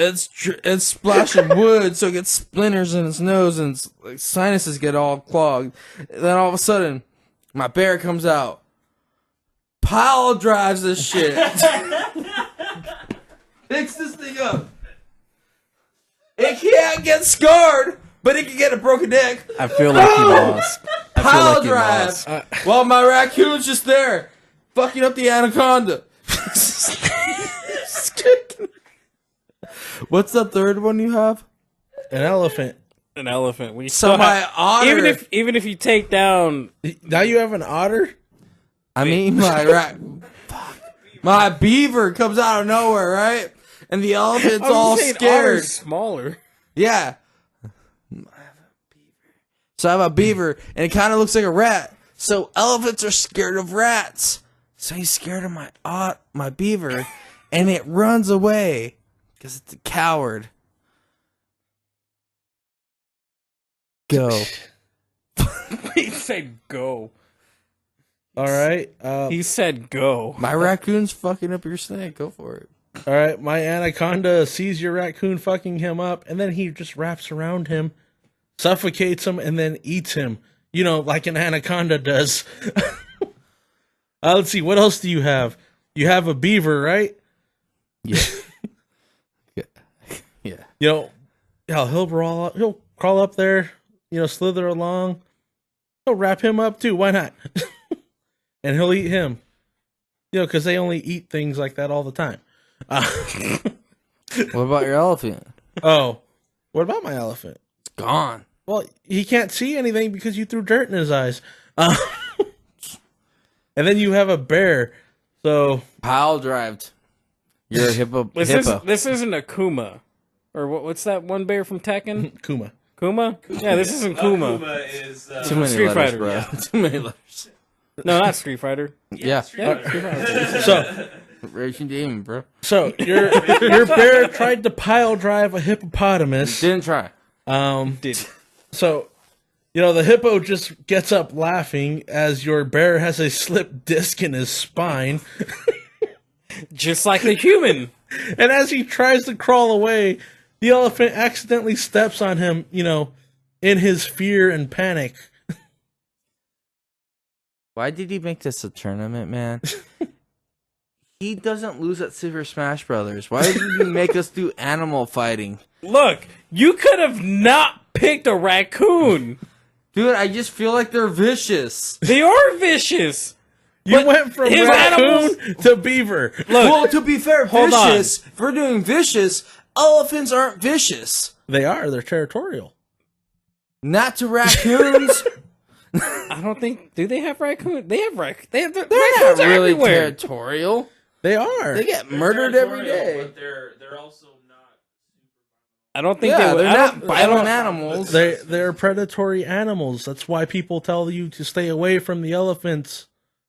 Speaker 3: It's splashing wood, so it gets splinters in its nose, and its sinuses get all clogged. And then all of a sudden, my bear comes out, pile drives this shit, picks this thing up. It can't get scarred, but it can get a broken neck.
Speaker 1: I feel like he lost.
Speaker 3: Pile drive. While my raccoon's just there, fucking up the anaconda. What's the third one you have?
Speaker 2: An elephant.
Speaker 1: An elephant. When you
Speaker 3: So my otter.
Speaker 1: even if you take down,
Speaker 2: Now you have an otter?
Speaker 3: I mean, my beaver comes out of nowhere, right? And the elephant's all scared.
Speaker 1: Smaller.
Speaker 3: Yeah. So I have a beaver, and it kind of looks like a rat. So elephants are scared of rats. So he's scared of my beaver, and it runs away because it's a coward. Go.
Speaker 1: He said go.
Speaker 2: All right.
Speaker 1: He said go.
Speaker 3: My raccoon's fucking up your snake. Go for it.
Speaker 2: All right. My anaconda sees your raccoon fucking him up, and then he just wraps around him, suffocates him, and then eats him. You know, like an anaconda does. Let's see. What else do you have? You have a beaver, right?
Speaker 3: Yeah. Yeah.
Speaker 2: You know, he'll crawl up there, you know, slither along. He'll wrap him up too. Why not? And he'll eat him. You know, because they only eat things like that all the time.
Speaker 3: What about your elephant?
Speaker 2: Oh, what about my elephant?
Speaker 3: It's gone.
Speaker 2: Well, he can't see anything because you threw dirt in his eyes. And then you have a bear. So
Speaker 3: Pile drived. You're a hippo.
Speaker 1: This isn't a Kuma. Or what's that one bear from Tekken?
Speaker 2: Kuma.
Speaker 1: Kuma? Yeah, this isn't Kuma.
Speaker 4: Kuma is
Speaker 3: Too many
Speaker 1: Street
Speaker 3: letters,
Speaker 1: Fighter,
Speaker 3: bro.
Speaker 1: yeah.
Speaker 3: Too many letters.
Speaker 1: No, not Street Fighter.
Speaker 3: Yeah.
Speaker 4: Street Fighter.
Speaker 1: Street Fighter.
Speaker 2: So
Speaker 3: Raging Demon, bro.
Speaker 2: your bear tried to pile drive a hippopotamus.
Speaker 3: Didn't try.
Speaker 1: Did
Speaker 2: So, you know, the hippo just gets up laughing as your bear has a slipped disc in his spine.
Speaker 1: just like the human.
Speaker 2: And as he tries to crawl away, the elephant accidentally steps on him, you know, in his fear and panic.
Speaker 3: Why did he make this a tournament, man? He doesn't lose at Super Smash Brothers. Why did you make us do animal fighting?
Speaker 1: Look, you could have not picked a raccoon.
Speaker 3: Dude, I just feel like they're vicious.
Speaker 1: They are vicious.
Speaker 2: You went from
Speaker 1: his
Speaker 2: raccoon to beaver.
Speaker 1: Look,
Speaker 3: Well, to be fair,
Speaker 1: hold
Speaker 3: vicious. If we're doing vicious, elephants aren't vicious.
Speaker 2: They are. They're territorial.
Speaker 3: Not to raccoons.
Speaker 1: I don't think. Do they have raccoon? They have raccoons.
Speaker 3: They're not
Speaker 1: Raccoons are
Speaker 3: really
Speaker 1: everywhere.
Speaker 3: territorial.
Speaker 2: They are.
Speaker 3: They get
Speaker 4: They're
Speaker 3: murdered every
Speaker 4: territorial,
Speaker 3: day.
Speaker 4: But they're also not.
Speaker 1: I don't think
Speaker 3: Yeah,
Speaker 1: they would.
Speaker 3: they're
Speaker 1: I
Speaker 3: not
Speaker 1: don't-
Speaker 3: violent animals.
Speaker 2: They're predatory animals. That's why people tell you to stay away from the elephants.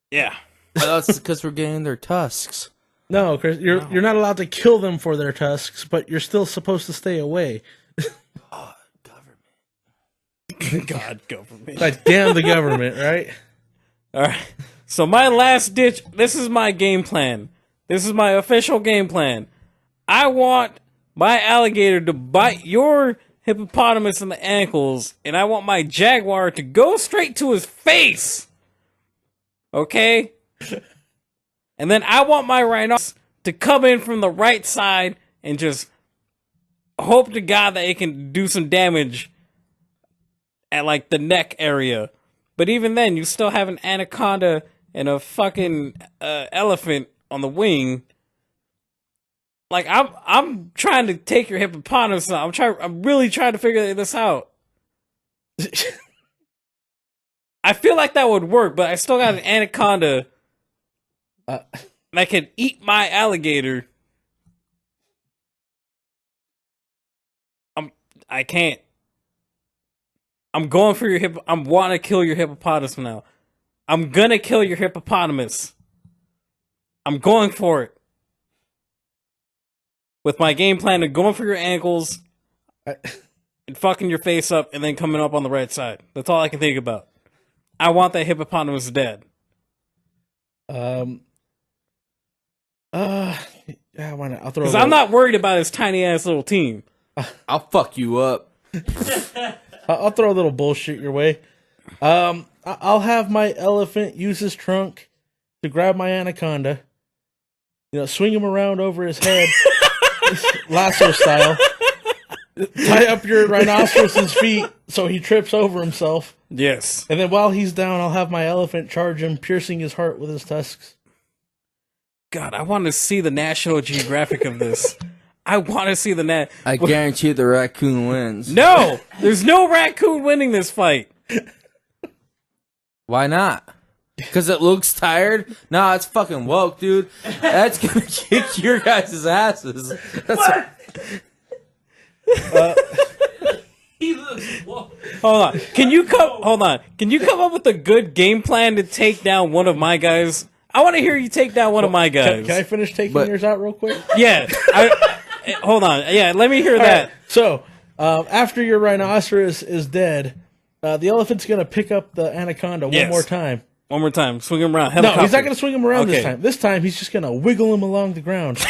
Speaker 1: Yeah.
Speaker 3: Well, that's because we're getting their tusks.
Speaker 2: No, Chris, you're not allowed to kill them for their tusks, but you're still supposed to stay away.
Speaker 1: God, government.
Speaker 2: Like, damn the government, right?
Speaker 1: All right. So my last ditch. This is my game plan. This is my official game plan. I want my alligator to bite your hippopotamus in the ankles, and I want my jaguar to go straight to his face. Okay? And then I want my rhinoceros to come in from the right side and just hope to God that it can do some damage at like the neck area. But even then, you still have an anaconda and a fucking elephant on the wing. Like I'm trying to take your hippopotamus out. I'm really trying to figure this out. I feel like that would work, but I still got an anaconda that could eat my alligator. I can't. I'm going for your I want to kill your hippopotamus now. I'm gonna kill your hippopotamus. I'm going for it. With my game plan of going for your ankles and fucking your face up and then coming up on the right side. That's all I can think about. I want that hippopotamus dead.
Speaker 2: Yeah, why not? I'll throw.
Speaker 1: Because I'm not worried about his tiny ass little team.
Speaker 3: I'll fuck you up.
Speaker 2: I'll throw a little bullshit your way. I'll have my elephant use his trunk to grab my anaconda. You know, swing him around over his head, lasso style. Tie up your rhinoceros's feet so he trips over himself.
Speaker 1: Yes.
Speaker 2: And then while he's down, I'll have my elephant charge him, piercing his heart with his tusks.
Speaker 1: God, I want to see the National Geographic of this. I want to see the
Speaker 3: I guarantee the raccoon wins.
Speaker 1: No! There's no raccoon winning this fight.
Speaker 3: Why not? Because it looks tired? Nah, it's fucking woke, dude. That's gonna kick your guys' asses. That's
Speaker 4: He looks. Whoa.
Speaker 1: Hold on. Can you come up with a good game plan to take down one of my guys? I want to hear you take down one of my guys.
Speaker 2: Can I finish taking
Speaker 3: But-
Speaker 2: yours out real quick?
Speaker 1: Yeah. Hold on. Yeah, let me hear that.
Speaker 2: Right, so, after your rhinoceros is dead, the elephant's going to pick up the anaconda one
Speaker 1: Yes.
Speaker 2: more time.
Speaker 1: One more time. Swing him around.
Speaker 2: No,
Speaker 1: Helicopter.
Speaker 2: he's not going to swing him around this
Speaker 1: Okay.
Speaker 2: time. This time, he's just going to wiggle him along the ground,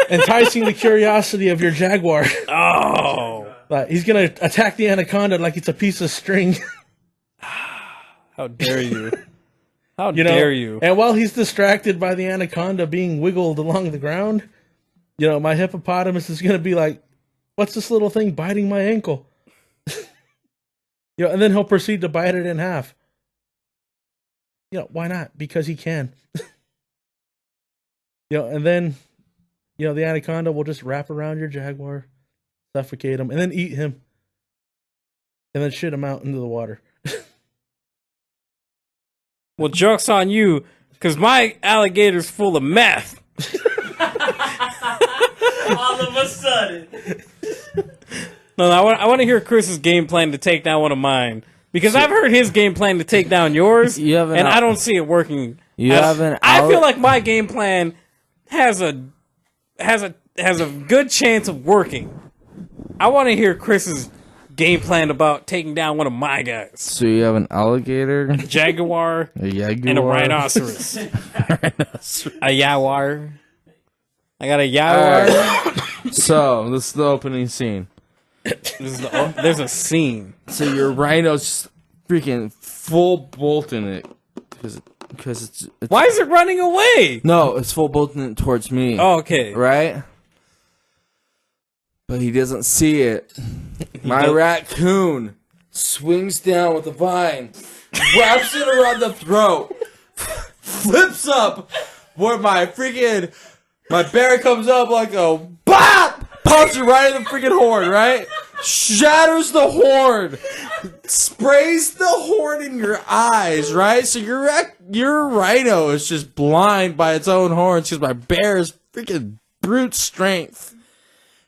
Speaker 2: enticing the curiosity of your jaguar.
Speaker 1: Oh.
Speaker 2: He's going to attack the anaconda like it's a piece of string.
Speaker 1: How dare you? How dare you?
Speaker 2: And while he's distracted by the anaconda being wiggled along the ground, my hippopotamus is going to be like, what's this little thing biting my ankle? And then he'll proceed to bite it in half. Why not? Because he can. And then, the anaconda will just wrap around your jaguar, suffocate him, and then eat him. And then shit him out into the water.
Speaker 1: Well, joke's on you, because my alligator's full of meth.
Speaker 4: All of a sudden.
Speaker 1: No, I want to hear Chris's game plan to take down one of mine. Because I've heard his game plan to take down yours, and I don't see it working. I feel like my game plan has a good chance of working. I want to hear Chris's game plan about taking down one of my guys.
Speaker 3: So you have an alligator,
Speaker 1: Jaguar,
Speaker 3: a jaguar,
Speaker 1: and a rhinoceros. A jaguar. I got a jaguar.
Speaker 3: So this is the opening scene.
Speaker 1: There's a scene.
Speaker 3: So your rhino's just freaking full bolting it because it's
Speaker 1: Why is it running away?
Speaker 3: no, it's full bolting it towards me.
Speaker 1: Oh, okay.
Speaker 3: Right? But he doesn't see it. My raccoon swings down with a vine, wraps it around the throat, flips up where my bear comes up like a bop! Punches it right in the freaking horn, right? Shatters the horn, sprays the horn in your eyes, right? So your rhino is just blind by its own horns because my bear's freaking brute strength,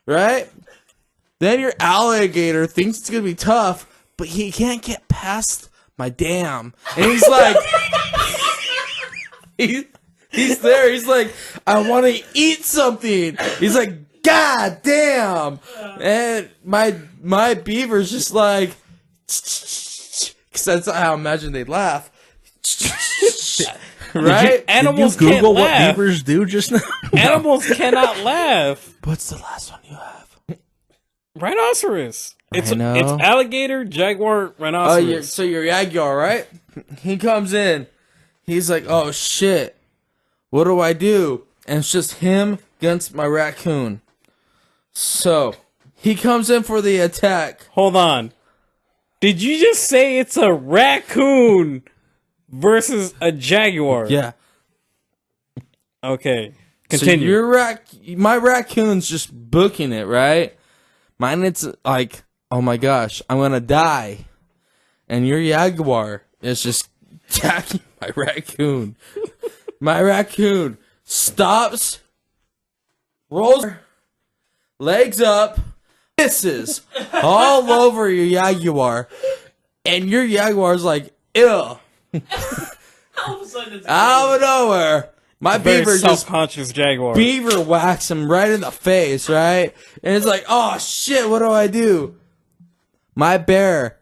Speaker 3: right? Then your alligator thinks it's gonna be tough, but he can't get past my dam, and he's like, he's there. He's like, I want to eat something. He's like, God damn! And my beaver's just like, because that's how I imagine they'd laugh. Right?
Speaker 1: Animals
Speaker 2: Did you Google
Speaker 1: can't
Speaker 2: what
Speaker 1: laugh.
Speaker 2: beavers do just now?
Speaker 1: Animals cannot laugh.
Speaker 3: What's the last one you have?
Speaker 1: Rhinoceros. It's
Speaker 3: Rhino?
Speaker 1: alligator, jaguar, rhinoceros.
Speaker 3: So you're Jaguar, right? He comes in. He's like, oh shit. What do I do? And it's just him against my raccoon. So he comes in for the attack.
Speaker 1: Hold on. Did you just say it's a raccoon versus a jaguar?
Speaker 3: Yeah.
Speaker 1: Okay. Continue.
Speaker 3: So my raccoon's just booking it, right? Mine, it's like, oh my gosh, I'm gonna die. And your jaguar is just attacking my raccoon. My raccoon stops, rolls, legs up, pisses all over your jaguar, and your jaguar's like, ew.
Speaker 4: All of a sudden, it's
Speaker 3: Out of nowhere, my
Speaker 1: Very
Speaker 3: beaver just
Speaker 1: self-conscious jaguar.
Speaker 3: beaver whacks him right in the face, right? And it's like, oh shit, what do I do? My bear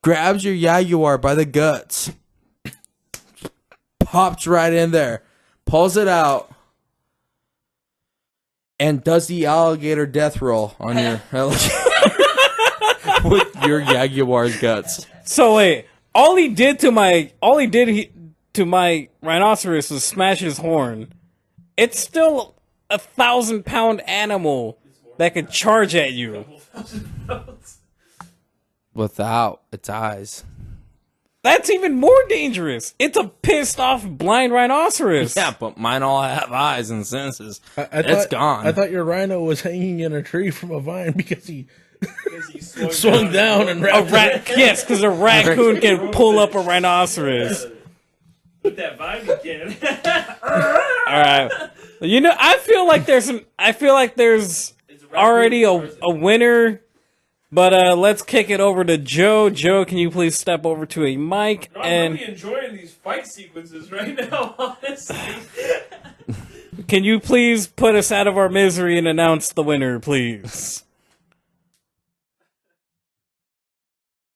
Speaker 3: grabs your jaguar by the guts, pops right in there, pulls it out, and does the alligator death roll on your alligator with your jaguar's guts.
Speaker 1: So wait, all he did to my rhinoceros was smash his horn. It's still 1,000-pound animal that could charge at you.
Speaker 3: Without its eyes.
Speaker 1: That's even more dangerous. It's a pissed off blind rhinoceros.
Speaker 3: Yeah, but mine all have eyes and senses.
Speaker 2: It's
Speaker 3: gone.
Speaker 2: I thought your rhino was hanging in a tree from a vine because he
Speaker 4: Because he
Speaker 2: swung down and wrapped it.
Speaker 1: Yes, because a raccoon can pull up a rhinoceros.
Speaker 4: Put that vibe again.
Speaker 1: All right. You know, I feel like there's already a winner. But let's kick it over to Joe. Joe, can you please step over to a mic
Speaker 4: No, I'm really enjoying these fight sequences right now, honestly.
Speaker 1: can you please put us out of our misery and announce the winner, please?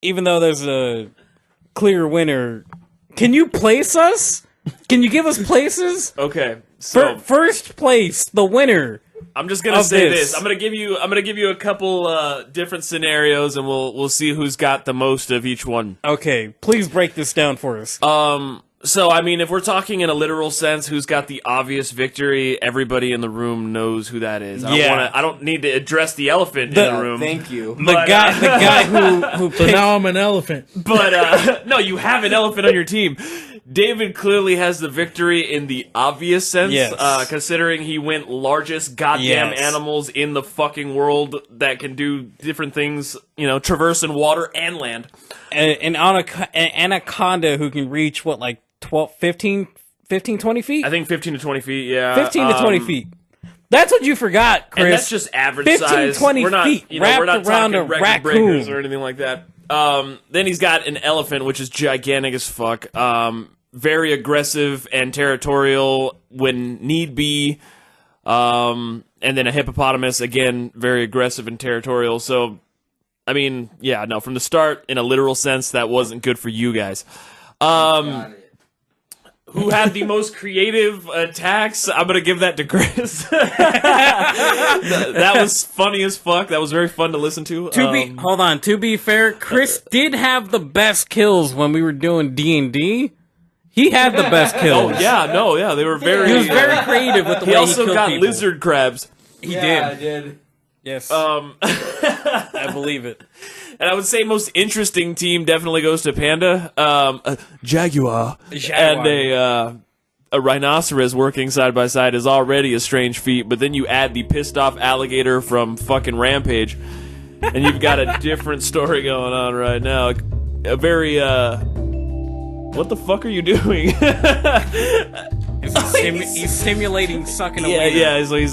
Speaker 1: Even though there's a clear winner Can you place us? Can you give us places?
Speaker 5: Okay, so
Speaker 1: First place, the winner.
Speaker 5: I'm just gonna say this. I'm gonna give you a couple different scenarios, and we'll see who's got the most of each one.
Speaker 1: Okay, please break this down for us.
Speaker 5: So I mean, if we're talking in a literal sense, who's got the obvious victory? Everybody in the room knows who that is. I don't need to address the elephant in the room.
Speaker 3: Thank you.
Speaker 1: The guy who
Speaker 2: So now I'm an elephant.
Speaker 5: But no, you have an elephant on your team. David clearly has the victory in the obvious sense,
Speaker 1: Yes.
Speaker 5: considering he went largest goddamn animals in the fucking world that can do different things, traverse in water and land.
Speaker 1: an anaconda who can reach, what, like 15, 20 feet?
Speaker 5: I think 15 to 20 feet, yeah.
Speaker 1: 15 to 20 feet. That's what you forgot, Chris.
Speaker 5: And that's just average
Speaker 1: 15,
Speaker 5: size.
Speaker 1: 20
Speaker 5: we're not,
Speaker 1: feet
Speaker 5: we're not
Speaker 1: wrapped around
Speaker 5: talking
Speaker 1: a
Speaker 5: record breakers
Speaker 1: raccoon.
Speaker 5: or anything like that. Then he's got an elephant, which is gigantic as fuck. Very aggressive and territorial when need be. And then a hippopotamus, again, very aggressive and territorial. So, I mean, yeah, no, from the start, in a literal sense, that wasn't good for you guys. Who had the most creative attacks? I'm going to give that to Chris. That was funny as fuck. That was very fun to listen to.
Speaker 1: To be fair, Chris did have the best kills when we were doing D&D. He had the best kills.
Speaker 5: Oh, they were very...
Speaker 1: He was very creative with the way he
Speaker 5: also
Speaker 1: killed
Speaker 5: got
Speaker 1: people.
Speaker 5: lizard crabs.
Speaker 1: He
Speaker 3: I
Speaker 1: did.
Speaker 3: did.
Speaker 1: Yes.
Speaker 5: I
Speaker 1: believe it.
Speaker 5: And I would say most interesting team definitely goes to Panda, a jaguar, and a rhinoceros working side by side is already a strange feat. But then you add the pissed off alligator from fucking Rampage, and you've got a different story going on right now. A very what the fuck are you doing?
Speaker 1: He's simulating sucking
Speaker 5: Yeah,
Speaker 1: away.
Speaker 5: yeah. So he's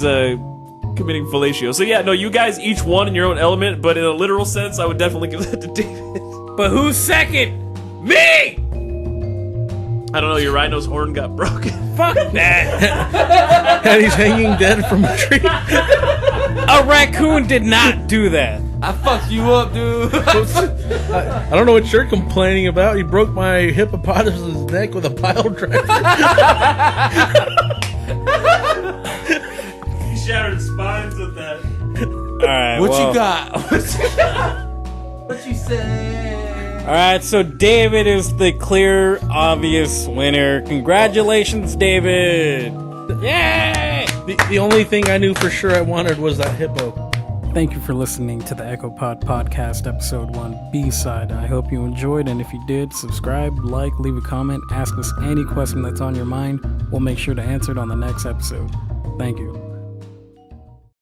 Speaker 5: committing fellatio. So yeah, no, you guys each won in your own element, but in a literal sense, I would definitely give that to David.
Speaker 1: But who's second? Me!
Speaker 5: I don't know. Your rhino's horn got broken.
Speaker 1: Fuck that.
Speaker 2: And he's hanging dead from a tree.
Speaker 1: A raccoon did not do that.
Speaker 3: I fucked you up, dude.
Speaker 2: I don't know what you're complaining about. You broke my hippopotamus's neck with a pile driver.
Speaker 4: He shattered spines with that.
Speaker 1: All right.
Speaker 3: What you got? What you say?
Speaker 1: All right. So David is the clear, obvious winner. Congratulations, David. Yay!
Speaker 2: The only thing I knew for sure I wanted was that hippo.
Speaker 1: Thank you for listening to the Echo Pod Podcast, Episode 1 B-Side. I hope you enjoyed, and if you did, subscribe, like, leave a comment, ask us any question that's on your mind. We'll make sure to answer it on the next episode. Thank you.